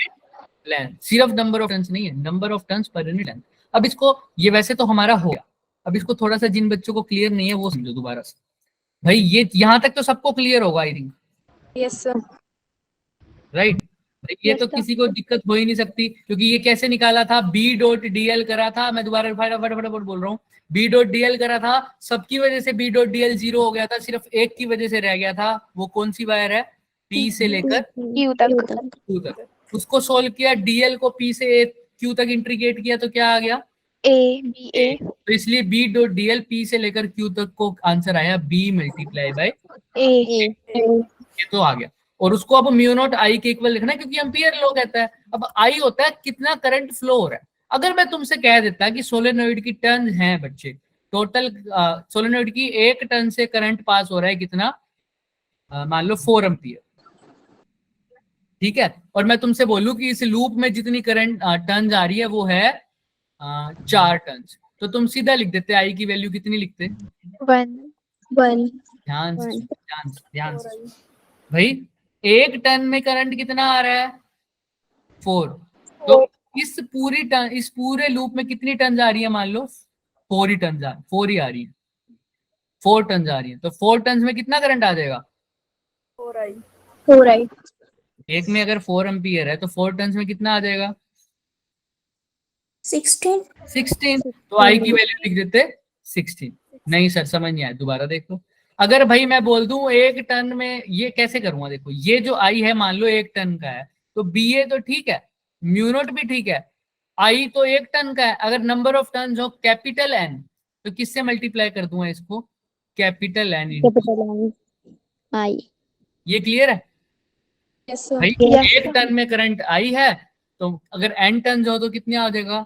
Length, सिर्फ नंबर ऑफ टर्न्स नहीं है, number of turns per unit length. अब इसको, ये वैसे तो हमारा हो गया, अब इसको थोड़ा सा जिन बच्चों को क्लियर नहीं है वो समझो दोबारा से। भाई ये यहाँ तक तो सबको क्लियर होगा I think, Yes, sir. Right? ये तो किसी को दिक्कत हो ही नहीं सकती, क्योंकि ये कैसे निकाला था? बी डॉट डीएल करा था, मैं दोबारा फटाफट बोल रहा हूँ, बी डॉट डीएल करा था, सबकी वजह से बी डॉट डीएल 0 हो गया था, सिर्फ एक की वजह से रह गया था। वो कौन सी वायर है? पी से लेकर Q तक. क्यू तक। उसको सोल्व किया, डीएल को पी से क्यू तक इंटीग्रेट किया, तो क्या आ गया? A. B. A. तो इसलिए बी डॉट डीएल पी से लेकर क्यू तक को आंसर आया बी मल्टीप्लाई बाय A. ये तो आ गया। और उसको अब म्यू नॉट आई के इक्वल लिखना है, क्योंकि एम्पियर लॉ कहता है। अब आई होता है कितना करंट फ्लो हो रहा है। अगर मैं तुमसे कह देता कि सोलेनोइड की टर्न है बच्चे, टोटल सोलेनोइड की एक टर्न से करंट पास हो रहा है कितना, मान लो 4 एम्पियर, ठीक है, और मैं तुमसे बोलूं कि इस लूप में जितनी करंट टर्न आ रही है वो है 4 टर्न, तो तुम सीधा लिख देते आई की वैल्यू कितनी लिखते? 1. ध्यान से भाई, एक टर्न में करंट कितना आ रहा है? 4। तो इस पूरे लूप में कितनी टर्न आ रही है? मान लो 4 ही टर्न आ रही है, 4 टर्न आ रही है, तो 4 टर्न में कितना करंट आ जाएगा? 4i. एक में अगर 4 एम्पियर है तो 4 टर्न में कितना आ जाएगा? 16। तो आई की वैल्यू लिख देते 16। नहीं सर समझ नहीं आया, दोबारा देखो। अगर भाई मैं बोल दूं एक टन में, ये कैसे करूंगा? देखो ये जो आई है मान लो 1 टन का है, तो बी ए तो ठीक है, म्यू नॉट भी ठीक है, आई तो 1 टन का है। अगर नंबर ऑफ टन हो कैपिटल एन, तो किससे मल्टीप्लाई कर दूंगा इसको? Capital N I. ये क्लियर है? Yes, sir. भाई Yes, एक टन में करंट आई है, तो अगर एन टन हो तो कितने आ जाएगा?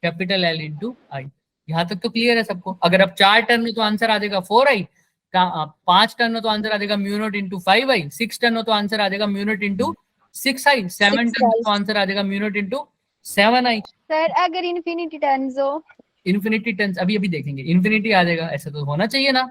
कैपिटल एल इंटू आई। यहाँ तक तो क्लियर है सबको? अगर अब 4 टन में तो आंसर आ जाएगा 4i, 5 टर्न हो तो आंसर आ जाएगा mu not into 5i, 6 turn हो तो आंसर आ जाएगा mu not into 6i, 7 turn हो तो आंसर आ जाएगा mu not into 7i। Sir अगर इन्फिनिटी टर्न्स हो, इन्फिनिटी टर्न्स अभी अभी देखेंगे, इन्फिनिटी आ जाएगा, ऐसा तो होना चाहिए ना।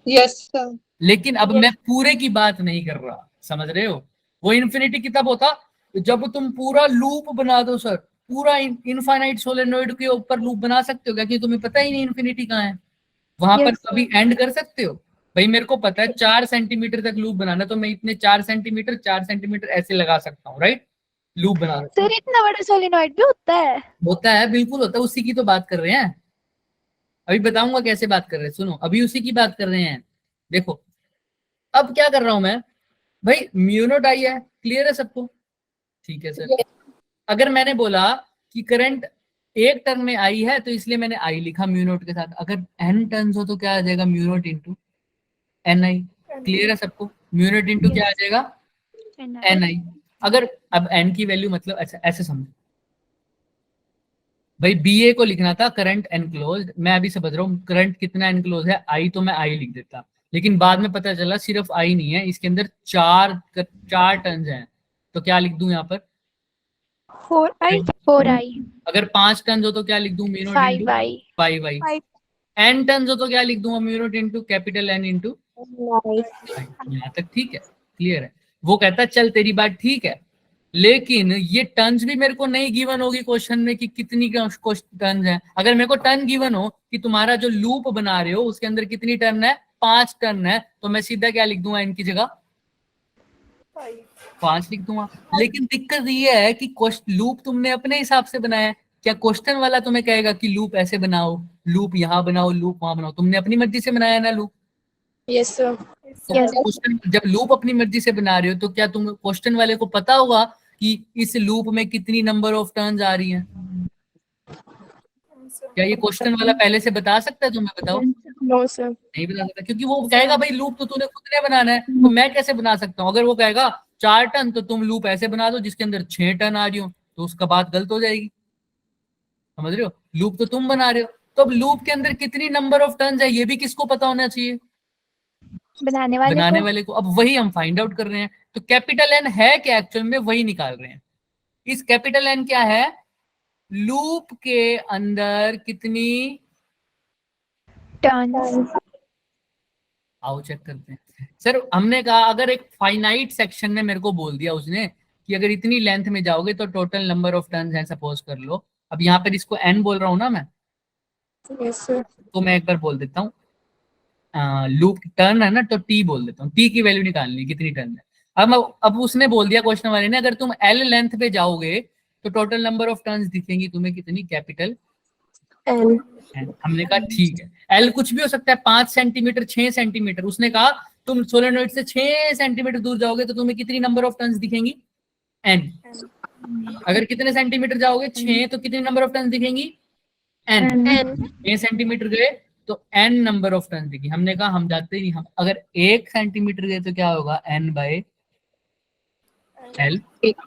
Yes, sir. लेकिन अब मैं पूरे की बात नहीं कर रहा, समझ रहे हो। वो इन्फिनिटी की तब होता जब तुम पूरा लूप बना दो सर, पूरा इनफाइनाइट सोलेनोइड के ऊपर लूप बना सकते हो क्या, कि तुम्हें पता ही नहीं इन्फिनिटी कहाँ है, वहां पर Yes, कभी एंड कर सकते हो। भाई मेरे को पता है 4 सेंटीमीटर तक लूप बनाना, तो मैं इतने 4 सेंटीमीटर ऐसे लगा सकता हूँ, राइट, लूप बना सकता सर इतना बड़ा सोलेनॉइड भी होता है? हूं। होता है, बिल्कुल होता है, उसी की तो बात कर रहे हैं। अभी बताऊंगा कैसे बात कर रहे हैं, सुनो, अभी उसी की बात कर रहे हैं। देखो अब क्या कर रहा हूं मैं, भाई म्यू नॉट आई है, क्लियर है सबको, ठीक है सर। अगर मैंने बोला कि करंट एक टर्न में आई है तो इसलिए मैंने आई लिखा म्यू नॉट के साथ, अगर n टर्न्स हो तो क्या आ जाएगा mu not into ni, clear है सबको। म्यू नॉट इंटू क्या आ जाएगा ni। अगर अब n की वैल्यू मतलब अच्छा ऐसे समझो, भाई BA को लिखना था करंट एनक्लोज्ड, मैं अभी समझ रहा हूँ करंट कितना एनक्लोज है आई, तो मैं आई लिख देता, लेकिन बाद में पता चला सिर्फ आई नहीं है, इसके अंदर चार टर्न्स हैं, तो क्या लिख दूं यहाँ पर 4i अगर 5 टर्न्स हो तो क्या लिख दूं mu naught into 5i 5i। n turns हो तो क्या लिख दूंगा mu naught into capital N into, यहाँ तक ठीक है, क्लियर है। वो कहता चल तेरी बात ठीक है, लेकिन ये टर्न्स भी मेरे को नहीं गिवन होगी क्वेश्चन में कि कितनी टर्न्स हैं। अगर मेरे को टर्न गिवन हो कि तुम्हारा जो लूप बना रहे हो उसके अंदर कितनी टर्न है, 5 टर्न है, तो मैं सीधा क्या लिख दूंगा इनकी जगह 5 लिख दूंगा। लेकिन दिक्कत ये है कि लूप तुमने अपने हिसाब से बनाया है, क्या क्वेश्चन वाला तुम्हें कहेगा कि लूप ऐसे बनाओ, लूप यहाँ बनाओ, लूप वहां बनाओ, तुमने अपनी मर्जी से बनाया ना लूप। Yes, sir. तो क्वेश्चन जब लूप अपनी मर्जी से बना रहे हो तो क्या तुम क्वेश्चन वाले को पता होगा कि इस लूप में कितनी नंबर ऑफ टर्न्स आ रही हैं? क्या ये क्वेश्चन वाला पहले से बता सकता है तुम्हें, बताओ। No, sir. नहीं बता सकता, क्योंकि वो कहेगा भाई लूप तो तूने खुद ने बनाना है, तो मैं कैसे बना सकता हूँ। अगर वो कहेगा 4 टन तो तुम लूप ऐसे बना दो जिसके अंदर 6 टन आ रही हो, तो उसका बात गलत हो जाएगी, समझ रहे हो। लूप तो तुम बना रहे हो, तो अब लूप के अंदर कितनी नंबर ऑफ टर्न्स है ये भी किसको पता होना चाहिए, बनाने वाले को। अब वही हम फाइंड आउट कर रहे हैं। तो कैपिटल एन है क्या, एक्चुअल में वही निकाल रहे हैं। इस कैपिटल एन क्या है, लूप के अंदर कितनी टर्न्स। आओ चेक करते हैं। सर हमने कहा अगर एक फाइनाइट सेक्शन में मेरे को बोल दिया उसने कि अगर इतनी लेंथ में जाओगे तो टोटल नंबर ऑफ टर्न्स है, सपोज कर लो। अब यहाँ पर इसको एन बोल रहा हूं ना मैं, Yes, sir. तो मैं एक बार बोल देता हूँ, लूप टर्न है ना, तो टी बोल देता हूँ, टी की वैल्यू निकालनी कितनी टर्न है। अब उसने बोल दिया क्वेश्चन वाले ने, अगर तुम एल लेंथ पे जाओगे तो टोटल नंबर ऑफ टर्न्स दिखेंगी तुम्हें कितनी, कैपिटल N. हमने कहा ठीक है, एल कुछ भी हो सकता है, 5 सेंटीमीटर, 6 सेंटीमीटर। उसने कहा तुम सोलेनोइड से 6 सेंटीमीटर दूर जाओगे तो तुम्हें कितनी नंबर ऑफ टर्न्स दिखेंगी, एन। अगर कितने सेंटीमीटर जाओगे 6, तो कितनी नंबर ऑफ टर्न्स दिखेंगी, एन। N. 6 सेंटीमीटर गए तो एन नंबर ऑफ टर्न्स दिखी। हमने कहा हम जाते ही नहीं, हम अगर 1 सेंटीमीटर गए तो क्या होगा, एन बाय एल।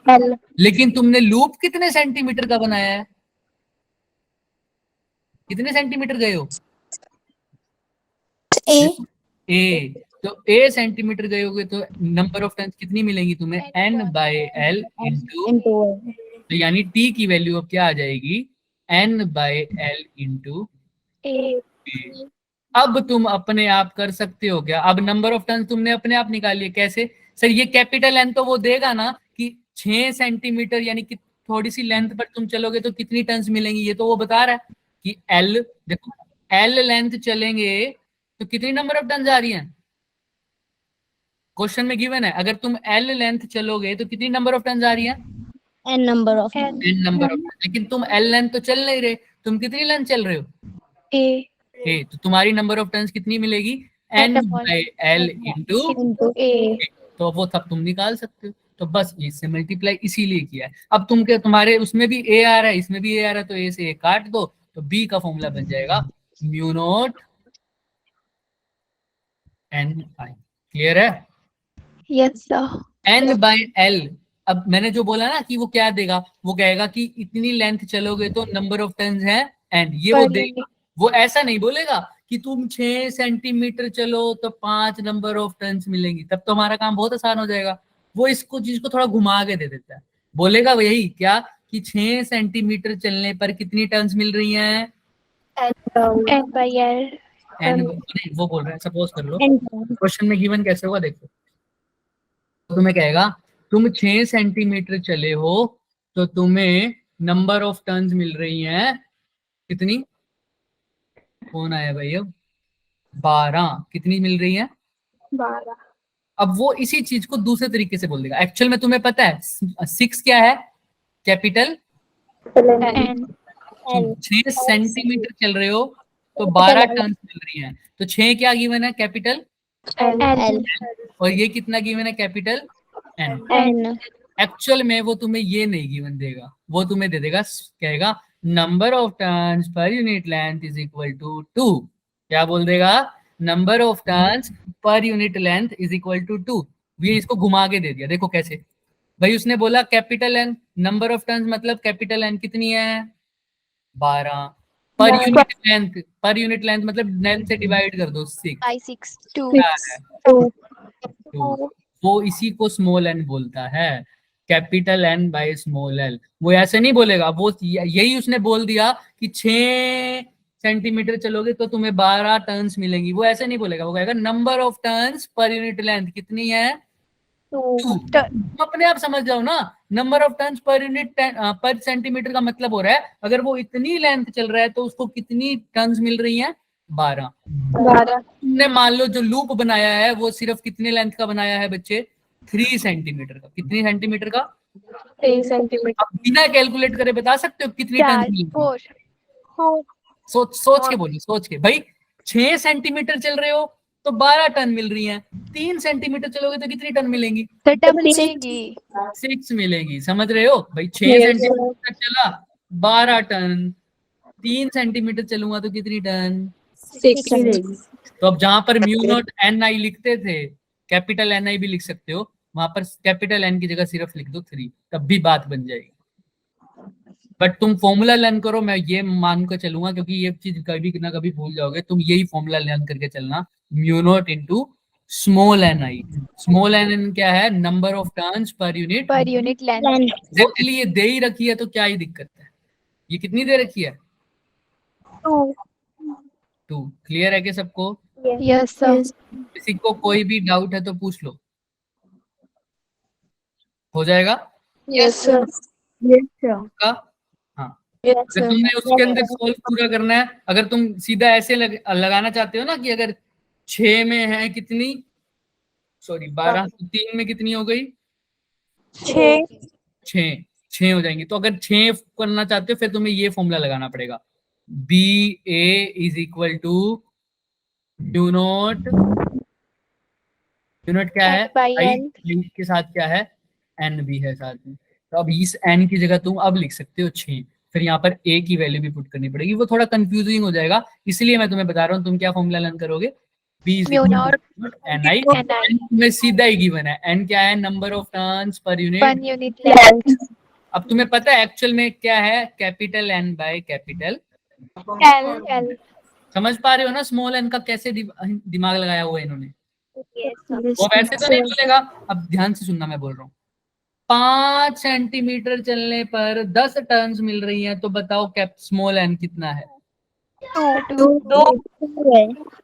एल लेकिन तुमने लूप कितने सेंटीमीटर का बनाया है, कितने सेंटीमीटर गए हो, ए, तो ए सेंटीमीटर गए होगे तो नंबर ऑफ टर्न्स कितनी मिलेंगी तुम्हें, एन बाय एल इंटू, तो यानी टी की वैल्यू अब क्या आ जाएगी, एन बाय एल इंटू ए। अब तुम अपने आप कर सकते हो क्या, अब नंबर ऑफ टर्न्स तुमने अपने आप निकालिए। कैसे सर, ये कैपिटल एन तो वो देगा ना कि 6 सेंटीमीटर यानी कि थोड़ी सी लेंथ पर तुम चलोगे तो कितनी टर्न्स मिलेंगी, ये तो वो बता रहा है कि एल, देखो एल लेंथ चलेंगे तो कितनी नंबर ऑफ टर्न्स आ रही हैं, क्वेश्चन में गिवन है। अगर तुम एल लेंथ चलोगे तो कितनी नंबर ऑफ टर्न्स आ रही है, N number of N number of. लेकिन तुम एल लेंथ तो चल नहीं रहे, तुम कितनी लेंथ चल रहे हो, ए। तो तुम्हारी नंबर ऑफ टर्न्स कितनी मिलेगी, एन बाय एल इंटू ए। तो वो तब तुम निकाल सकते हो। तो बस इससे मल्टीप्लाई इसीलिए किया है। अब तुम्हारे उसमें भी ए आ रहा है, इसमें भी ए आ रहा है, तो ए से ए काट दो तो बी का फॉर्मूला बन जाएगा mu naught N I. Clear है, yes sir. N by L. अब मैंने जो बोला ना कि वो क्या देगा, वो कहेगा कि इतनी लेंथ चलोगे तो नंबर ऑफ टर्न्स है एन, ये वो देगा। वो ऐसा नहीं बोलेगा कि तुम 6 सेंटीमीटर चलो तो 5 नंबर ऑफ टर्न्स मिलेंगी, तब तो हमारा काम बहुत आसान हो जाएगा। वो इसको चीज को थोड़ा घुमा के दे देता है, बोलेगा यही क्या कि 6 सेंटीमीटर चलने पर कितनी टर्न्स मिल रही हैं, N by L. एन, वो बोल रहा है सपोज कर लो N. क्वेश्चन में गिवन कैसे होगा देखो, तो तुम्हें कहेगा तुम 6 सेंटीमीटर चले हो तो तुम्हें नंबर ऑफ टर्न्स मिल रही हैं कितनी, कौन आया भाई अब, 12, कितनी मिल रही है 12। अब वो इसी चीज को दूसरे तरीके से बोल देगा। एक्चुअल में तुम्हें पता है 6 क्या है, कैपिटल N. 6 सेंटीमीटर चल रहे हो तो 12 टर्न्स मिल रही हैं, तो 6 क्या गिवन है, कैपिटल, L. और ये कितना गिवन है, कैपिटल एन। N. एक्चुअल में वो तुम्हें ये नहीं गिवन देगा, वो तुम्हें दे देगा, कहेगा number of turns per unit length is equal to 2। क्या बोल देगा, number of turns per unit length is equal to 2। ये इसको घुमा के दे दिया, देखो कैसे भाई, उसने बोला capital N, number of turns मतलब कैपिटल एन कितनी है 12, पर यूनिट लेंथ मतलब लेंथ से डिवाइड कर दो 6, By 6. 2. तो वो इसी को स्मॉल एन बोलता है, capital N by small L. वो ऐसे नहीं बोलेगा, वो यही उसने बोल दिया कि 6 सेंटीमीटर चलोगे तो तुम्हें 12 टर्न्स मिलेंगी, वो ऐसे नहीं बोलेगा, वो कहेगा number of turns per unit length कितनी है 2। तुम अपने आप समझ जाओ ना, number of turns per unit पर सेंटीमीटर का मतलब हो रहा है अगर वो इतनी लेंथ चल रहा है तो उसको कितनी टर्न्स मिल रही हैं 12। तुमने मान लो जो लूप बनाया है वो सिर्फ कितने लेंथ का बनाया है बच्चे, 3 सेंटीमीटर का, कितनी सेंटीमीटर का, 3 सेंटीमीटर। आप बिना कैलकुलेट करे बता सकते हो कितनी टर्न्स 4. मिलेंगी, 4. सोच के बोलो, सोच के भाई, 6 सेंटीमीटर चल रहे हो तो 12 टन मिल रही हैं, 3 सेंटीमीटर चलोगे तो कितनी टन मिलेंगी, तो डबल मिलेंगी. 6 मिलेगी, समझ रहे हो भाई, 6 सेंटीमीटर चला 12 टन, 3 सेंटीमीटर चलूंगा तो कितनी टन 6। तो अब जहां पर म्यू नॉट एन आई लिखते थे कैपिटल एन आई भी लिख सकते हो, वहां पर कैपिटल एन की जगह सिर्फ लिख दो 3, तब भी बात बन जाएगी। बट तुम फॉर्मूला लर्न करो, मैं ये मान कर चलूंगा क्योंकि ये चीज कभी ना कभी भूल जाओगे, तुम यही फॉर्मूला लर्न करके चलना, mu naught into small N I. Small N N क्या है, number of turns per unit length. Exactly ये दे ही रखी है तो क्या ही दिक्कत है, ये कितनी दे रखी है 2। क्लियर है कि सबको, Yes, sir. किसी को कोई भी डाउट है तो पूछ लो, हो जाएगा यस सर। का। हाँ, यस अगर सर। तुमने उसके अंदर सॉल्व पूरा करना है, अगर तुम सीधा ऐसे लगाना चाहते हो ना कि अगर 6 में है कितनी, सॉरी 12 तो 3 में कितनी हो गई 6 हो जाएंगी, तो अगर 6 करना चाहते हो फिर तुम्हें ये फॉर्मूला लगाना पड़ेगा, B A is equal to mu naught क्या है N by आई L. के साथ क्या है एन भी है साथ में, तो अब इस एन की जगह तुम अब लिख सकते हो 6, फिर यहाँ पर ए की वैल्यू भी पुट करनी पड़ेगी, वो थोड़ा कंफ्यूजिंग हो जाएगा, इसलिए मैं तुम्हें बता रहा हूँ तुम क्या फॉर्मूला लर्न करोगे, B is Mu naught N I, NI. में सीधा ही गिवन है, एन क्या है number of turns per Per unit. unit length. अब तुम्हें पता है एक्चुअल में क्या है, capital N by capital, L. समझ पा रहे हो ना स्मॉल एन का कैसे दिमाग लगाया हुआ है इन्होंने, Yes, sir. वो वैसे तो नहीं बोलेगा, अब ध्यान से सुनना मैं बोल रहा हूँ, 5 सेंटीमीटर चलने पर 10 टर्न्स मिल रही हैं, तो बताओ कैप स्मॉल एन कितना है, 2.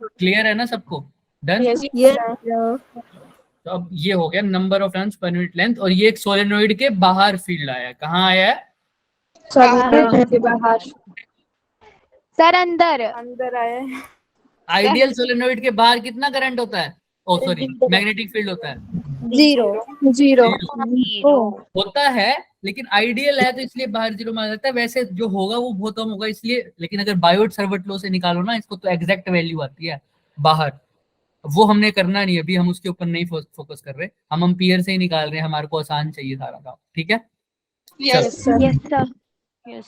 क्लियर है ना सबको, डन। यस तो अब ये हो गया number of turns per unit length, और ये एक सोलेनोइड के बाहर फील्ड आया है, कहाँ आया है, सर के बाहर Sir, अंदर. अंदर आए। आइडियल सोलेनोइड के बाहर कितना करंट होता है, ओ सॉरी मैग्नेटिक फील्ड होता है, 0 होता है, लेकिन आइडियल है तो इसलिए बाहर 0 माना जाता है, वैसे जो होगा वो बहुत कम होगा इसलिए, लेकिन अगर बायोट सर्वट लॉ से निकालो ना इसको तो एग्जैक्ट वैल्यू आती है बाहर, वो हमने करना नहीं, अभी हम उसके ऊपर नहीं फोकस कर रहे, हम एम्पियर से ही निकाल रहे हैं, हमारे को आसान चाहिए सारा काम, ठीक है। Yes sir. Yes, sir.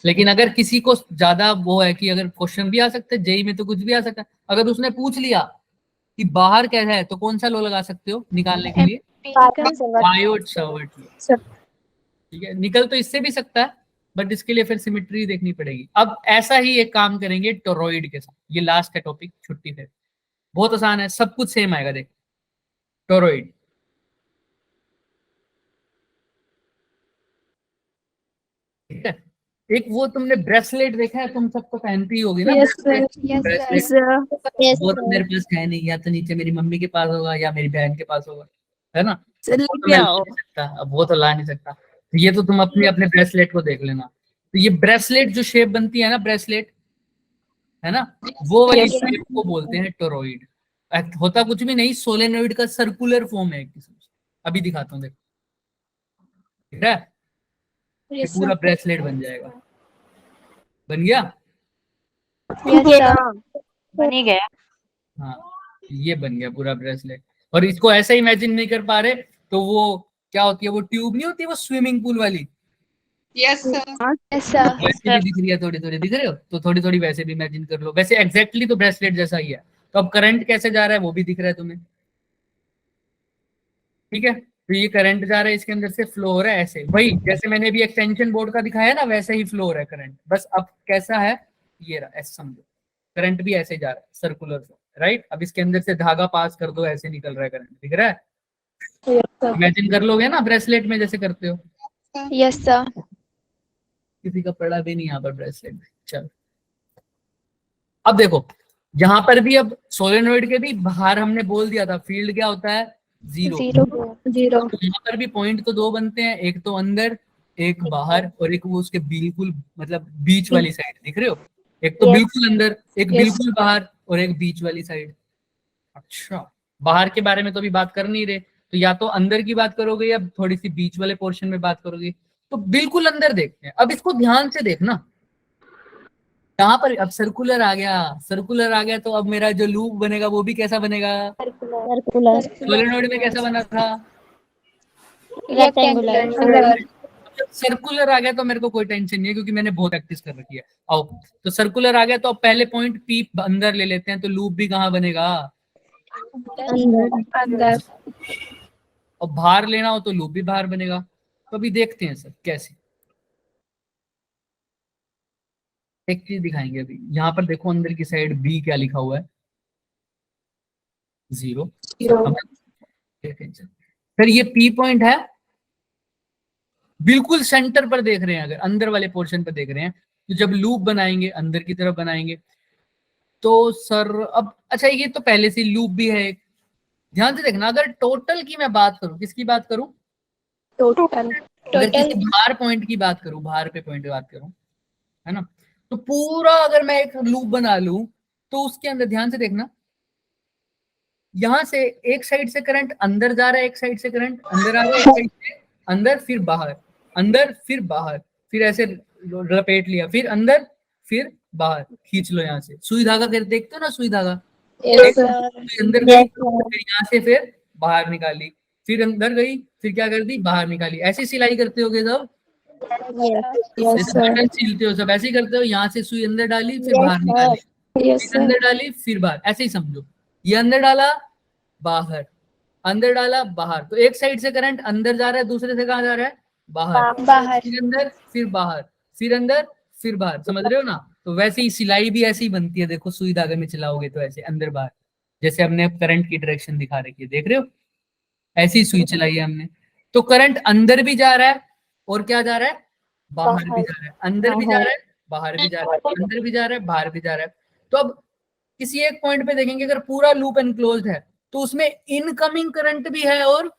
लेकिन अगर किसी को ज्यादा वो है कि अगर क्वेश्चन भी आ सकता है जेई में तो कुछ भी आ सकता है, अगर उसने पूछ लिया कि बाहर क्या है तो कौन सा लो लगा सकते हो निकालने के लिए, बायोट सर्वट लॉ, ठीक है, निकल तो इससे भी सकता है बट इसके लिए फिर सिमेट्री देखनी पड़ेगी। अब ऐसा ही एक काम करेंगे टोरॉइड के साथ, ये लास्ट है टॉपिक, छुट्टी फिर। बहुत आसान है, सब कुछ सेम आएगा। देख टोरॉइड, ठीक है। एक वो तुमने ब्रेसलेट देखा है, तुम सबको पहनती ही होगी ना Yes, sir. ब्रेसलेट। वो तो मेरे पास है नहीं, या तो नीचे मेरी मम्मी के पास होगा या मेरी बहन के पास होगा, है ना। वो तो मैं ला नहीं सकता, अब वो तो ला नहीं सकता। तो ये तो तुम अपने अपने ब्रेसलेट को देख लेना। तो ये ब्रेसलेट जो शेप बनती है ना, ब्रेसलेट है ना, वो वाली शेप को बोलते हैं टोरॉइड। होता कुछ भी नहीं, सोलेनोइड का सर्कुलर फॉर्म है एक किस्म से। अभी दिखाता हूँ, देखो, ठीक है। ये पूरा ब्रेसलेट बन जाएगा। बन गया? बन ही गया। हाँ, ये बन गया पूरा ब्रेसलेट। और इसको ऐसे इमेजिन नहीं कर पा रहे तो वो क्या होती है, वो ट्यूब नहीं होती, वो स्विमिंग पूल वाली, Yes, sir. वैसे भी दिख रही है, थोड़ी थोड़ी दिख रहे हो, तो थोड़ी थोड़ी वैसे भी इमेजिन कर लो। वैसे एग्जैक्टली तो ब्रेसलेट जैसा ही है। तो अब करंट कैसे जा रहा है वो भी दिख रहा है तुम्हें, ठीक है। तो ये करंट जा रहा है, इसके अंदर से फ्लो हो रहा है ऐसे, वही जैसे मैंने भी एक्सटेंशन बोर्ड का दिखाया ना, वैसे ही फ्लो हो रहा है करंट। बस अब कैसा है, ये रहा, ऐसे समझो, करंट भी ऐसे जा रहा है, सर्कुलर फ्लो, राइट। अब इसके अंदर से धागा पास कर दो, ऐसे निकल रहा है करंट, दिख रहा है। इमेजिन कर लोगे ना ब्रेसलेट में जैसे करते हो। Yes, sir. किसी का पड़ा भी नहीं यहाँ पर ब्रेसलेट में। चलो अब देखो, यहाँ पर भी अब सोलेनोइड के भी बाहर हमने बोल दिया था फील्ड क्या होता है, जीरो। तो यहाँ पर भी पॉइंट तो दो बनते हैं, एक तो अंदर एक बाहर, और एक वो उसके बिल्कुल मतलब बीच वाली साइड, दिख रहे हो। एक तो बिल्कुल अंदर, एक बिल्कुल बाहर, और एक बीच वाली साइड। अच्छा, बाहर के बारे में तो अभी बात कर नहीं रहे, तो या तो अंदर की बात करोगे या थोड़ी सी बीच वाले पोर्शन में बात करोगे। तो बिल्कुल अंदर देखते हैं। अब इसको ध्यान से देखना, यहाँ पर अब सर्कुलर आ गया, सर्कुलर आ गया, तो अब मेरा जो लूप बनेगा वो भी कैसा बनेगा, सोलेनोइड में कैसा बना था, रेक्टेंगुलर। सर्कुलर आ गया तो मेरे को कोई टेंशन नहीं है, क्योंकि मैंने बहुत प्रैक्टिस कर रखी है। आओ, तो सर्कुलर आ गया, तो अब पहले पॉइंट पी अंदर ले लेते हैं, तो लूप भी कहाँ बनेगा, अंदर। और बाहर लेना हो तो लूप भी बाहर बनेगा। तो अभी देखते हैं सर कैसे। एक चीज दिखाएंगे अभी, यहाँ पर देखो अंदर की साइड बी क्या लिखा हुआ है, 0। फिर ये पी पॉइंट है, बिल्कुल सेंटर पर देख रहे हैं, अगर अंदर वाले पोर्शन पर देख रहे हैं, तो जब लूप बनाएंगे अंदर की तरफ बनाएंगे, तो सर अब अच्छा, ये तो पहले से लूप भी है एक। ध्यान से देखना, अगर टोटल की मैं बात करूं, किसकी बात करूं, अगर किसी बाहर पॉइंट की बात करूं, बाहर पे पॉइंट की बात करूं, है ना, तो पूरा अगर मैं एक लूप बना लूं, तो उसके अंदर ध्यान से देखना, यहां से एक साइड से करंट अंदर जा रहा है, एक साइड से करंट अंदर आ रहा है, एक साइड से अंदर फिर बाहर, अंदर फिर बाहर, फिर ऐसे लपेट लिया, फिर अंदर फिर बाहर, खींच लो यहाँ से, सुई धागा कर देखते हो ना, सुई धागा, अंदर गई, फिर यहाँ से फिर बाहर निकाली, फिर अंदर गई, फिर क्या कर दी, बाहर निकाली। ऐसी सिलाई करते होगे सब, बटन सिलते हो सब ऐसे ही करते हो। यहाँ से सुई अंदर डाली, फिर बाहर निकाली, फिर अंदर डाली, फिर बाहर, ऐसे ही समझो। ये अंदर डाला, बाहर, अंदर डाला, बाहर, तो एक साइड से करंट अंदर जा रहा है, दूसरे से कहाँ जा रहा है, बाहर, फिर अंदर, फिर बाहर, फिर अंदर, फिर बाहर, समझ रहे हो ना। तो वैसे ही सिलाई भी ऐसी ही बनती है, देखो सुई धागे में चलाओगे तो ऐसे अंदर बाहर, जैसे हमने करंट की डायरेक्शन दिखा रखी है, देख रहे हो, ऐसी सुई चलाई है हमने। तो करंट अंदर भी जा रहा है, और क्या जा रहा है, बाहर भी जा रहा है, अंदर भी जा रहा है, बाहर भी जा रहा है, अंदर भी जा रहा है, बाहर भी जा रहा है। तो अब किसी एक पॉइंट पे देखेंगे, अगर पूरा लूप एनक्लोज्ड है, तो उसमें इनकमिंग करंट भी है और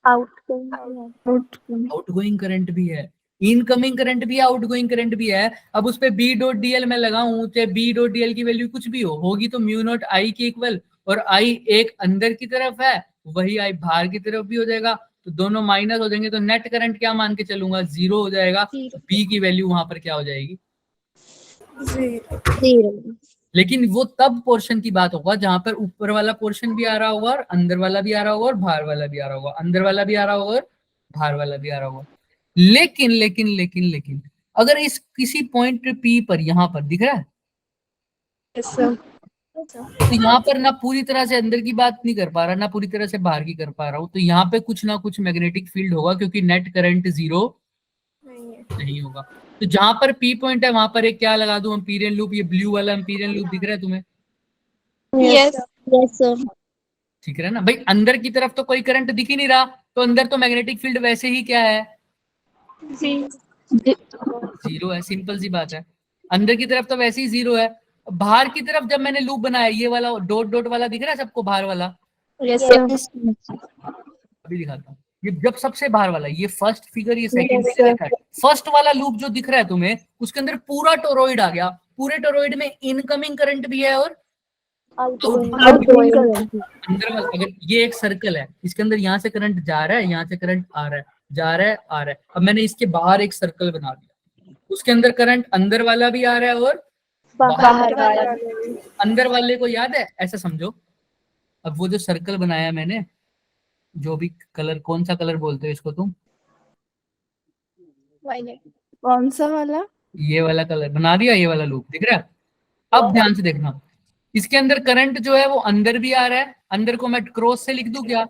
आउटगोइंग करंट भी है, इनकमिंग करंट भी है, आउटगोइंग करंट भी है। अब उस पे बी डॉट डीएल मैं लगाऊं, चाहे बी डॉट डीएल की वैल्यू कुछ भी होगी तो म्यू नॉट आई के इक्वल, और आई एक अंदर की तरफ है, वही आई बाहर की तरफ भी हो जाएगा, तो दोनों माइनस हो जाएंगे, तो नेट करंट क्या मान के चलूंगा, 0 हो जाएगा। बी की वैल्यू वहां पर क्या हो जाएगी, 0। लेकिन वो तब पोर्शन की बात होगा जहां पर ऊपर वाला पोर्शन भी आ रहा होगा, और अंदर वाला भी आ रहा होगा, और बाहर वाला भी आ रहा होगा, अंदर वाला भी आ रहा होगा और बाहर वाला भी आ रहा होगा। लेकिन लेकिन लेकिन लेकिन अगर इस किसी पॉइंट पी पर, यहाँ पर दिख रहा है, तो यहाँ पर ना पूरी तरह से अंदर की बात नहीं कर पा रहा, ना पूरी तरह से बाहर की कर पा रहा हूँ, तो यहाँ पे कुछ ना कुछ मैग्नेटिक फील्ड होगा, क्योंकि नेट करंट 0 नहीं होगा। तो जहां पर पी पॉइंट है वहां पर एक क्या लगा दूं, एम्पीरियन लूप। ये ब्लू वाला एम्पीरियन लूप दिख रहा है तुम्हें? Yes. Yes, sir. ठीक है ना भाई? अंदर की तरफ तो कोई करंट दिख ही नहीं रहा, तो अंदर तो मैग्नेटिक फील्ड वैसे ही क्या है, जीरो है। सिंपल सी बात है, अंदर की तरफ तो वैसे ही जीरो है। बाहर की तरफ जब मैंने लूप बनाया, ये वाला डॉट डॉट वाला दिख रहा है सबको, बाहर वाला? Yes, sir. Yes, sir. अभी दिखाता हूँ। ये जब सबसे बाहर वाला, ये फर्स्ट फिगर, ये second Yes, figure, sir. Third. First वाला लूप जो दिख रहा है तुम्हें, उसके अंदर पूरा टोरॉइड आ गया। पूरे टोरॉइड में इनकमिंग करंट भी है और Outgoing. अंदर वाला, अगर ये एक सर्कल है, इसके अंदर यहाँ से करंट जा रहा है, यहाँ से करंट आ रहा है, जा रहा है, आ रहा है। अब मैंने इसके बाहर एक सर्कल बना दिया, उसके अंदर करंट अंदर वाला भी आ रहा है और बाहर वाला। अंदर वाले को याद है, ऐसा समझो। अब वो जो सर्कल बनाया मैंने, जो भी कलर, कौन सा कलर बोलते हो इसको तुम? Violet. कौन सा वाला? ये वाला कलर बना दिया, ये वाला लूप दिख रहा है? अब ध्यान से देखना, इसके अंदर करंट जो है वो अंदर भी आ रहा है। अंदर को मैं क्रॉस से लिख दूं क्या?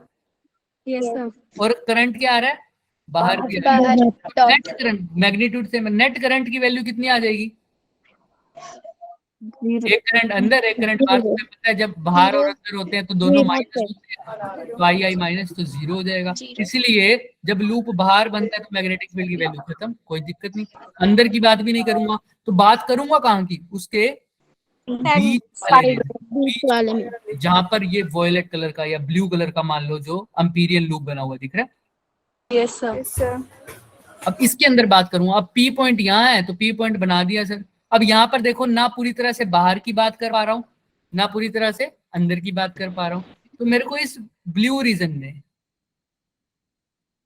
Yes, sir. और करंट क्या आ रहा है? बाहर भी आ रहा है। बाहर dot. नेट करंट, मैग्नीट्यूड से नेट करंट की वैल्यू कितनी आ जाएगी? एक करंट अंदर, एक करंट बाहर। तुम्हें पता है जब बाहर और अंदर होते हैं तो दोनों Zero माइनस है। होते हैं, तो आई माइनस, तो जीरो हो जाएगा। Zero. इसलिए जब लूप बाहर बनता है तो मैग्नेटिक फील्ड की वैल्यू खत्म, कोई दिक्कत नहीं। अंदर की बात भी नहीं करूंगा, तो बात करूंगा कहाँ की? उसके बीच वाले Side. बीच वाले में. जहां पर ये वॉयलेट कलर का या ब्लू कलर का मान लो जो एम्पीरियन लूप बना हुआ दिख रहा है। Yes, sir. Yes, sir. अब इसके अंदर बात करूंगा। अब पी पॉइंट यहाँ है तो पी पॉइंट बना दिया सर। अब यहाँ पर देखो, ना पूरी तरह से बाहर की बात कर पा रहा हूँ, ना पूरी तरह से अंदर की बात कर पा रहा हूँ। तो मेरे को इस ब्लू रीजन में,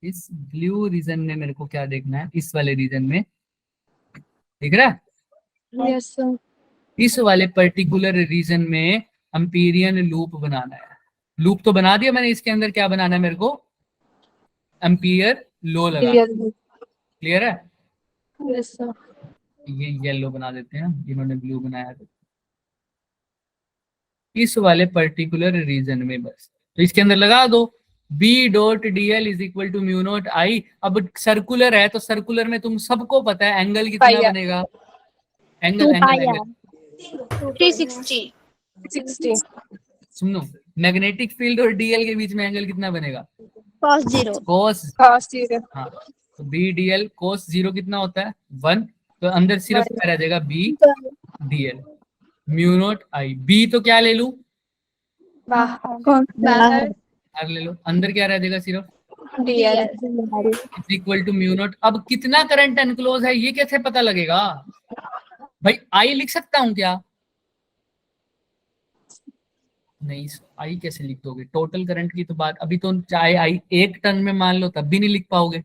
इस ब्लू रीजन में मेरे को क्या देखना है? इस वाले रीजन में दिख रहा है? Yes, sir. इस वाले पर्टिकुलर रीजन में एम्पीरियन लूप बनाना है। लूप तो बना दिया मैंने, इसके अंदर क्या बनाना है मेरे को? एम्पियर लो लगा। Yes, क्लियर है? yes, sir. ये येलो बना देते हैं, इन्होंने ब्लू बनाया था। इस वाले पर्टिकुलर रीजन में बस, तो इसके अंदर लगा दो B dot D L is equal to mu naught I. अब सर्कुलर है तो सर्कुलर में तुम सबको पता है एंगल कितना Pi r. बनेगा? Angle 2 angle pi angle r. 360. 60. सुनो, मैग्नेटिक फील्ड और डीएल के बीच में एंगल कितना बनेगा? Cos 0. कोस। Cos 0. हाँ, तो बी डी एल कोस 0 कितना होता है? 1। तो अंदर सिर्फ क्या रह जाएगा? B D L mu naught I. B तो क्या ले लूं? बाहर. बाहर. आर ले लो। अंदर क्या रह जाएगा? सिर्फ DL. Is equal to mu naught. अब कितना करंट एनक्लोज है ये कैसे पता लगेगा भाई? आई लिख सकता हूं क्या? नहीं, आई कैसे लिख दोगे? टोटल करंट की तो बात, अभी तो चाहे आई 1 टन में मान लो तब भी नहीं लिख पाओगे।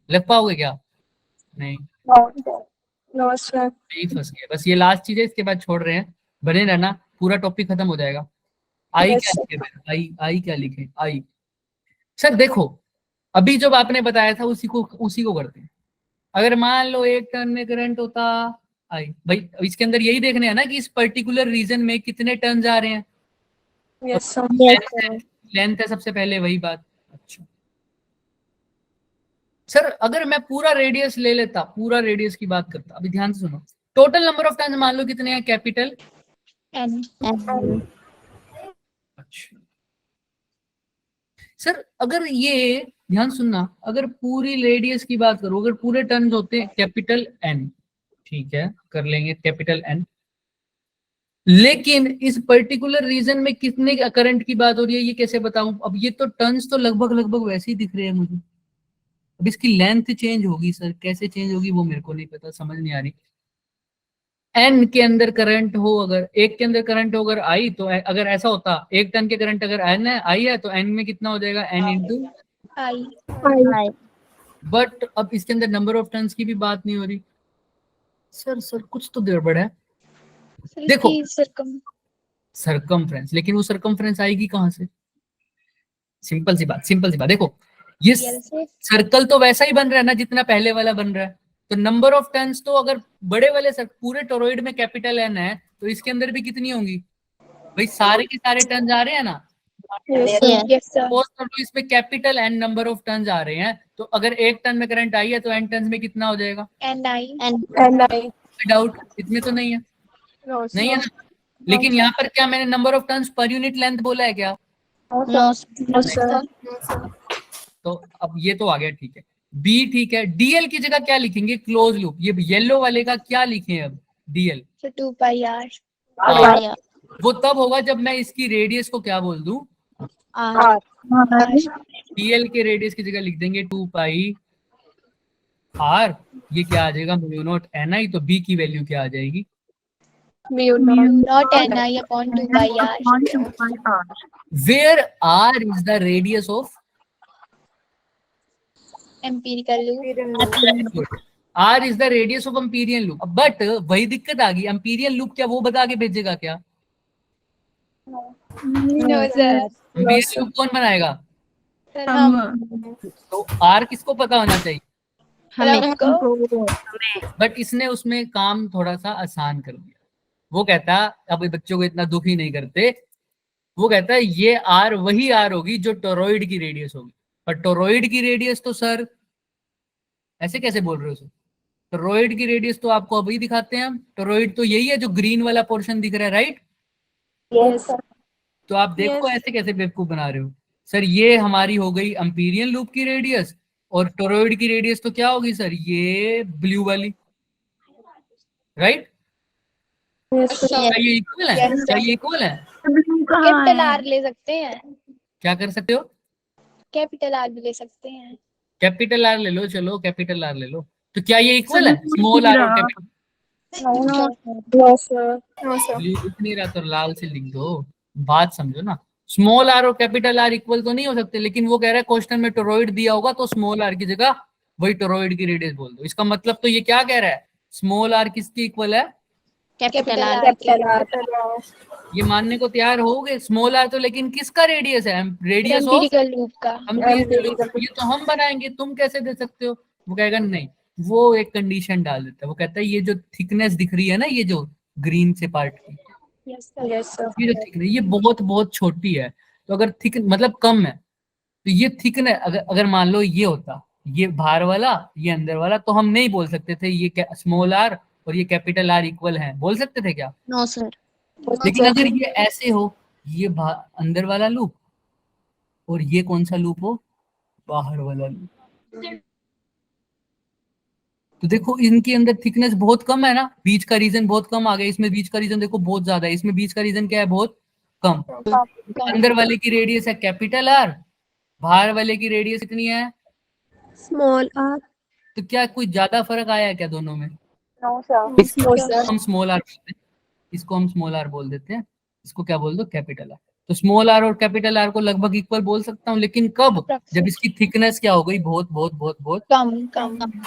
लग पाओगे क्या? नहीं, No, sir. यही फंस गया। बस ये लास्ट चीज है, इसके बाद छोड़ रहे हैं, बने रहना, पूरा टॉपिक खत्म हो जाएगा। आई Yes, क्या sir. लिखे फिर? आई क्या लिखे? आई सर देखो, अभी जो आपने बताया था उसी को करते हैं। अगर मान लो 1 टन में करंट होता आई, भाई इसके अंदर यही देखने है ना कि इस पर्टिकुलर रीजन में कितने टन जा रहे हैं। Yes, sir. Yes, sir. Length है सबसे पहले, वही बात। अच्छा सर, अगर मैं पूरा रेडियस ले लेता, पूरा रेडियस की बात करता, अभी ध्यान से सुनो, टोटल नंबर ऑफ टन मान लो कितने हैं? Capital N. अच्छा सर, अगर ये ध्यान सुनना, अगर पूरी रेडियस की बात करो, अगर पूरे टन होते हैं कैपिटल एन, ठीक है कर लेंगे कैपिटल एन, लेकिन इस पर्टिकुलर रीजन में कितने करंट की बात हो रही है ये कैसे बताऊं? अब ये तो टन्स तो लगभग वैसे ही दिख रहे हैं मुझे। अब इसकी लेंथ चेंज होगी सर, कैसे चेंज होगी वो मेरे को नहीं पता, समझ नहीं आ रही। एन के अंदर करंट हो, अगर एक के अंदर करंट हो अगर आई, तो अगर ऐसा होता 1 टन के करंट अगर एन है, आई है, तो एन में कितना हो जाएगा? N into I. बट अब इसके अंदर नंबर ऑफ टन्स की भी बात नहीं हो रही। सर कुछ तो गड़बड़ है। देखो सरकमफ्रेंस, लेकिन वो सरकमफ्रेंस आएगी कहां से? सिंपल सी बात देखो, ये सर्कल तो वैसा ही बन रहा है ना जितना पहले वाला बन रहा है। तो नंबर ऑफ टन्स तो अगर बड़े वाले पूरे टोरॉइड में कैपिटल एन है, तो इसके अंदर भी कितनी होंगी भाई? सारे के सारे टन जा रहे हैं ना, Yes, sir. Yes. Yes, sir. Suppose कर लो इसमें capital N number of turns आ रहे हैं, तो अगर 1 टन में करंट आई है तो एन टर्न्स में कितना हो जाएगा? And I. And I. Doubt इसमें तो नहीं है, No, नहीं है sir. ना? लेकिन यहाँ पर क्या मैंने number of turns per unit length बोला है क्या? No. No, sir. तो अब ये तो आ गया, ठीक है। बी ठीक है, डीएल की जगह क्या लिखेंगे? Close loop. ये येलो वाले का क्या लिखें अब? DL So 2 pi r. R. वो तब होगा जब मैं इसकी रेडियस को क्या बोल दूं? R. डीएल के रेडियस की जगह लिख देंगे 2 पाई आर। ये क्या आ जाएगा? म्यू नॉट एन आई। तो बी की वैल्यू क्या आ जाएगी? Mu naught. Not n I upon 2 pi r. Where R is the radius of Empirical loop. R is the radius of Amperian loop. But वही दिक्कत आ गई, एम्पीरियन लूप क्या वो बता के भेजेगा क्या? No, sir. एम्पीरियन लूप कौन बनाएगा? Sir, हम तो आर किसको पता होना चाहिए? हमको बट इसने उसमें काम थोड़ा सा आसान कर दिया। वो कहता, अब बच्चों को इतना दुख ही नहीं करते, वो कहता है ये आर वही आर होगी जो टोरॉइड की रेडियस होगी। पर टोरॉइड की रेडियस तो सर ऐसे कैसे बोल रहे हो सर? टोरॉइड की रेडियस तो आपको अभी दिखाते हैं हम। टोरॉइड तो यही है जो ग्रीन वाला पोर्शन दिख रहा है, राइट? Yes, sir. तो आप देखो ऐसे कैसे बेवकूफ बना रहे हो सर। ये हमारी हो गई एम्पीरियन लूप की रेडियस, और टोरॉइड की रेडियस तो क्या होगी सर? ये ब्लू वाली, राइट? Yes, sir. क्या ये इक्वल है? Yes, sir. क्या ये इक्वल है? कैपिटल R ले सकते हैं, क्या कर सकते हो? कैपिटल R भी ले सकते हैं। कैपिटल आर ले लो, चलो कैपिटल आर ले लो। तो क्या ये इक्वल है? स्मॉल आर और capital? No, sir. No, sir. लिख नहीं रहा तो लाल से लिख दो, बात समझो ना। स्मॉल आर और कैपिटल आर इक्वल तो नहीं हो सकते, लेकिन वो कह रहा है क्वेश्चन में टोरॉइड दिया होगा तो स्मॉल आर की जगह वही टोरॉइड की रेडियस बोल दो। इसका मतलब तो ये क्या कह रहा है? स्मॉल आर किसकी इक्वल है? Capital R. Capital R. ये मानने को तैयार होगे? स्मॉल आर तो लेकिन किसका रेडियस है? रेडियस ऑफ एम्पिरिकल लूप का। ये तो हम बनाएंगे, तुम कैसे दे सकते हो? वो कहेगा नहीं। वो एक कंडीशन डाल देता है, वो कहता है ये जो थिकनेस दिख रही है ना, ये जो ग्रीन से पार्ट की, Yes, sir. Yes, sir. ये जो थिकनेस ये बहुत बहुत छोटी है। तो अगर थिक मतलब कम है तो ये थिकनेस अगर मान लो ये होता, ये बाहर वाला ये अंदर वाला, तो हम नहीं बोल सकते थे ये स्मॉल आर और ये कैपिटल आर इक्वल है, बोल सकते थे क्या? No, sir. लेकिन अगर ये ऐसे हो, ये अंदर वाला लूप और ये कौन सा लूप हो? बाहर वाला लूप। तो देखो इनके अंदर थिकनेस बहुत कम है ना, बीच का रीजन बहुत कम आ गया। इसमें बीच का रीजन देखो बहुत ज्यादा है, इसमें बीच का रीजन क्या है? बहुत कम। अंदर वाले की रेडियस है कैपिटल आर, बाहर वाले की रेडियस कितनी है? Small r. तो क्या कोई ज्यादा फर्क आया है क्या दोनों में? No, sir. हम स्मॉल आर बोलते हैं, इसको हम स्मॉल आर बोल देते हैं, इसको क्या बोल दो? Capital R. तो स्मॉल आर और कैपिटल आर को लगभग इक्वल बोल सकता हूँ, लेकिन कब? जब इसकी थिकनेस क्या हो गई? बहुत बहुत बहुत बहुत कम।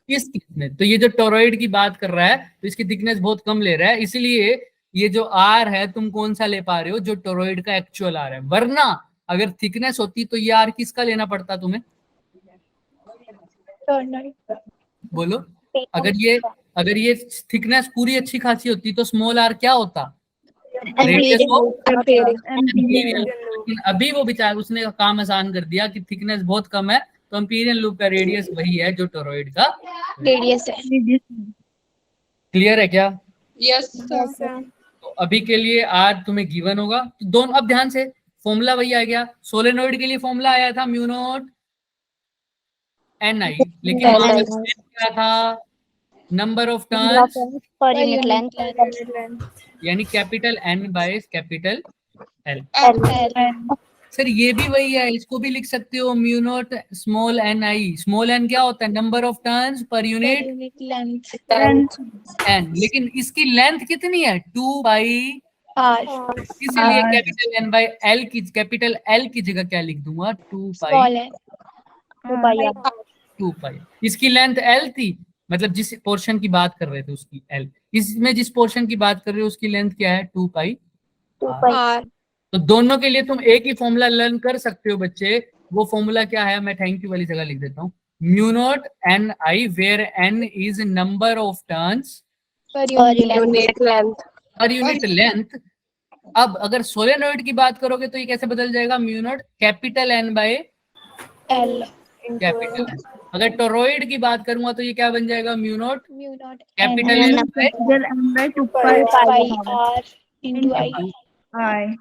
इस केस में तो ये जो टोरॉइड की बात कर रहा है तो इसकी थिकनेस बहुत कम ले रहा है, इसलिए ये जो आर है तुम कौन सा ले पा रहे हो? जो टोरॉइड का एक्चुअल आर है। वरना अगर थिकनेस होती तो ये आर किसका लेना पड़ता तुम्हें? बोलो। अगर ये थिकनेस पूरी अच्छी खासी होती तो स्मॉल आर क्या होता? Radius of empyrean. लेकिन अभी वो बेचारा उसने काम आसान कर दिया कि थिकनेस बहुत कम है तो एम्पीरियन लूप का रेडियस वही है जो टोरॉइड का रेडियस है। क्लियर है क्या? Yes, Yes, sir. तो अभी के लिए आज तुम्हें गिवन होगा तो दोनों। अब ध्यान से फॉर्मूला वही आ गया, सोलेनोइड के लिए फॉर्मूला आया था म्यू नॉट एन आई, लेकिन वहां पे क्या था? Number of turns Per unit length. यानी capital N by capital L. L. Sir ये भी वही है, इसको भी लिख सकते हो mu naught small N I. Small n क्या होता है? Number of turns per unit Unit length. N, लेकिन इसकी लेंथ कितनी है? 2 बाई R. इसलिए कैपिटल एन बाई एल की कैपिटल एल की जगह क्या लिख दूंगा? 2 Small पाई है। 2 पाई। इसकी लेंथ एल थी, मतलब जिस पोर्शन की बात कर रहे थे उसकी एल। इसमें जिस पोर्शन की बात कर रहे हो उसकी लेंथ क्या है? 2 पाई। R. तो दोनों के लिए तुम एक ही फॉर्मूला लर्न कर सकते हो बच्चे। वो फॉर्मूला क्या है? मैं थैंक यू वाली जगह लिख देता हूँ। Mu naught N I where N is number of turns Per unit length. Unit length. Per unit length अब अगर सोलेनोइड की बात करोगे तो ये कैसे बदल जाएगा, mu naught capital N by L. Capital N. अगर टोरॉइड की बात करूंगा तो ये क्या बन जाएगा, mu naught Mu naught capital N N by by capital N by 2 Pi pi R into I. I.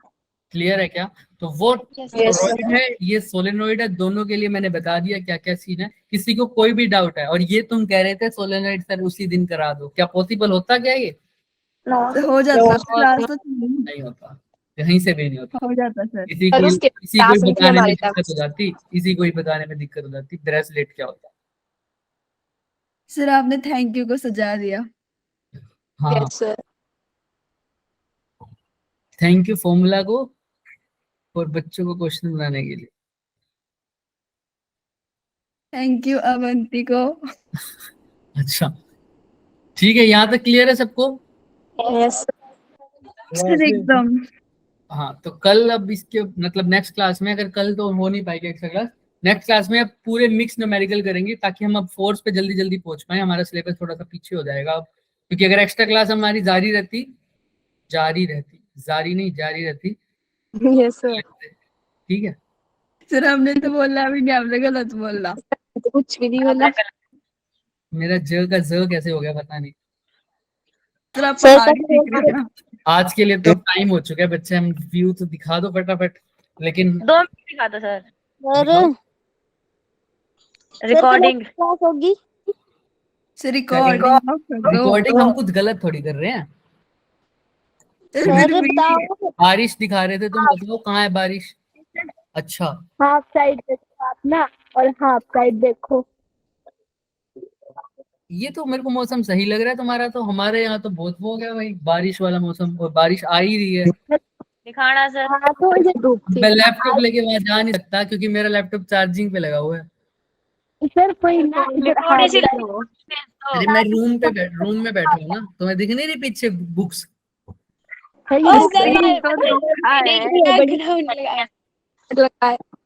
Clear है क्या? तो वो Yes, टोरॉइड है, ये सोलेनोइड है, दोनों के लिए मैंने बता दिया क्या क्या सीन है। किसी को कोई भी डाउट है? और ये तुम कह रहे थे सोलेनोइड सर उसी दिन करा दो, क्या पॉसिबल होता क्या ये? No. हो जाता क्लास तो नहीं होता, कहीं से भी नहीं होता। हो जाता सर। किसी सर, को उसके किसी को क्लास में बताने में हमारी दिक्कत हो जाती, किसी को ही बताने में दिक्कत हो जाती। ब्रेसलेट क्या होता है? सर आपने थैंक यू को सजा दिया। हाँ, Yes, sir. Thank you formula को और बच्चों को क्वेश्चन बनाने के लिए। थैंक यू अवंती को। अच्छा ठीक है, यहाँ तक क्लियर है सबको? Yes. सर एकदम। हाँ, तो कल अब इसके मतलब नेक्स्ट क्लास में, अगर कल तो हो नहीं पाएगी एक्स्ट्रा क्लास, नेक्स्ट क्लास में अब पूरे मिक्स न्यूमेरिकल करेंगे ताकि हम अब फोर्स पे जल्दी जल्दी पहुंच पाए। हमारा सिलेबस थोड़ा सा पीछे हो जाएगा अब, क्योंकि अगर एक्स्ट्रा क्लास हमारी जारी रहती जारी रहती Yes, sir. ठीक है। सर हमने तो बोला अभी नहीं, आपने गलत बोला। तो कुछ भी नहीं बोला। मेरा ज का ज कैसे हो गया पता नहीं। सर आप सर, आगे सीख रहे हैं। आज के लिए तो टाइम हो चुका है बच्चे, हम व्यू तो दिखा दो फटाफट, लेकिन 2 मिनट दिखा दो सर। दिखाओ। रिकॉर्डिंग क्लास होगी। सर रिकॉर्डिंग हम कुछ गलत थोड़ी कर रहे हैं। सर बताओ। बारिश दिखा रहे थे, तुम बताओ कहाँ है बारिश? अच्छा, हाफ साइड देखो आप ना, और हाफ साइड देखो। ये तो मेरे को मौसम सही लग रहा है तुम्हारा, तो हमारे यहाँ तो बहुत वो हो गया भाई, बारिश वाला मौसम, और बारिश आ ही रही है। दिखाना सर। हाँ तो ये मैं लैपटॉप लेके वहां जा नहीं सकता क्योंकि मेरा लैपटॉप चार्जिंग पे लगा हुआ है। सर कोई ना इधर थोड़ी सी हाथ भेज दो। अरे मैं रूम में बैठा हूँ ना, तुम्हें दिख नहीं रही पीछे बुक्स?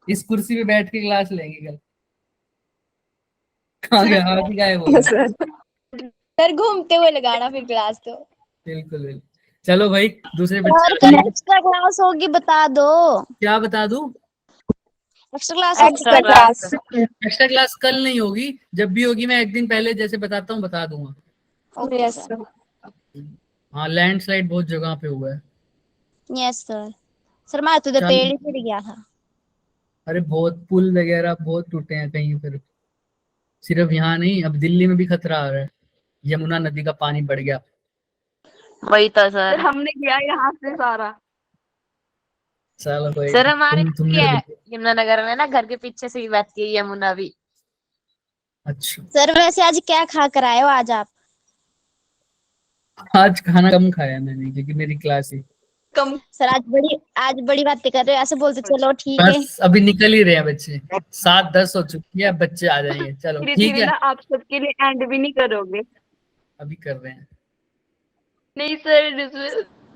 इस कुर्सी पे बैठ के क्लास लेंगे कल। कहाँ गया हाथ ही गायब हो गया। सर घूमते हुए लगाना फिर क्लास तो। बिल्कुल बिल्कुल। चलो भाई, दूसरे बच्चे एक्स्ट्रा क्लास होगी बता दो। क्या बता दूं? एक्स्ट्रा क्लास एक्स्ट्रा क्लास कल नहीं होगी, जब भी होगी मैं एक दिन पहले जैसे बताता हूँ बता दूंगा। Yes sir. हाँ, लैंडस्लाइड बहुत जगह पे हुआ है। Yes sir. सर मैं तो चल। पेड़ ही गिर गया था। अरे बहुत पुल वगैरह बहुत टूटे हैं कहीं पर, सिर्फ यहाँ नहीं, अब दिल्ली में भी खतरा आ रहा है, यमुना नदी का पानी बढ़ गया। वही तो सर। हमने किया यहाँ से सारा। चलो कोई सर हमारे तुमने क्या है, तो- यमुनानगर में ना घर के पीछे से ही बहती है यमुना भी। अच्छा, सर वैसे आज क्या खा कर आए हो आज आप? आज खाना कम खाया मैंने क्योंकि मेरी क्लास है। सर आज बड़ी बातें कर रहे हो, ऐसे बोलते चलो ठीक है। बस अभी निकल ही रहे हैं बच्चे, 7:10 हो चुकी है, बच्चे आ जाएंगे। चलो ठीक है, आप सबके लिए एंड भी नहीं करोगे? अभी कर रहे हैं। नहीं sir.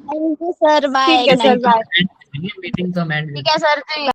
Thank you sir, bye. ठीक है सर, बाय। मीटिंग तो हम end ठीक है सर।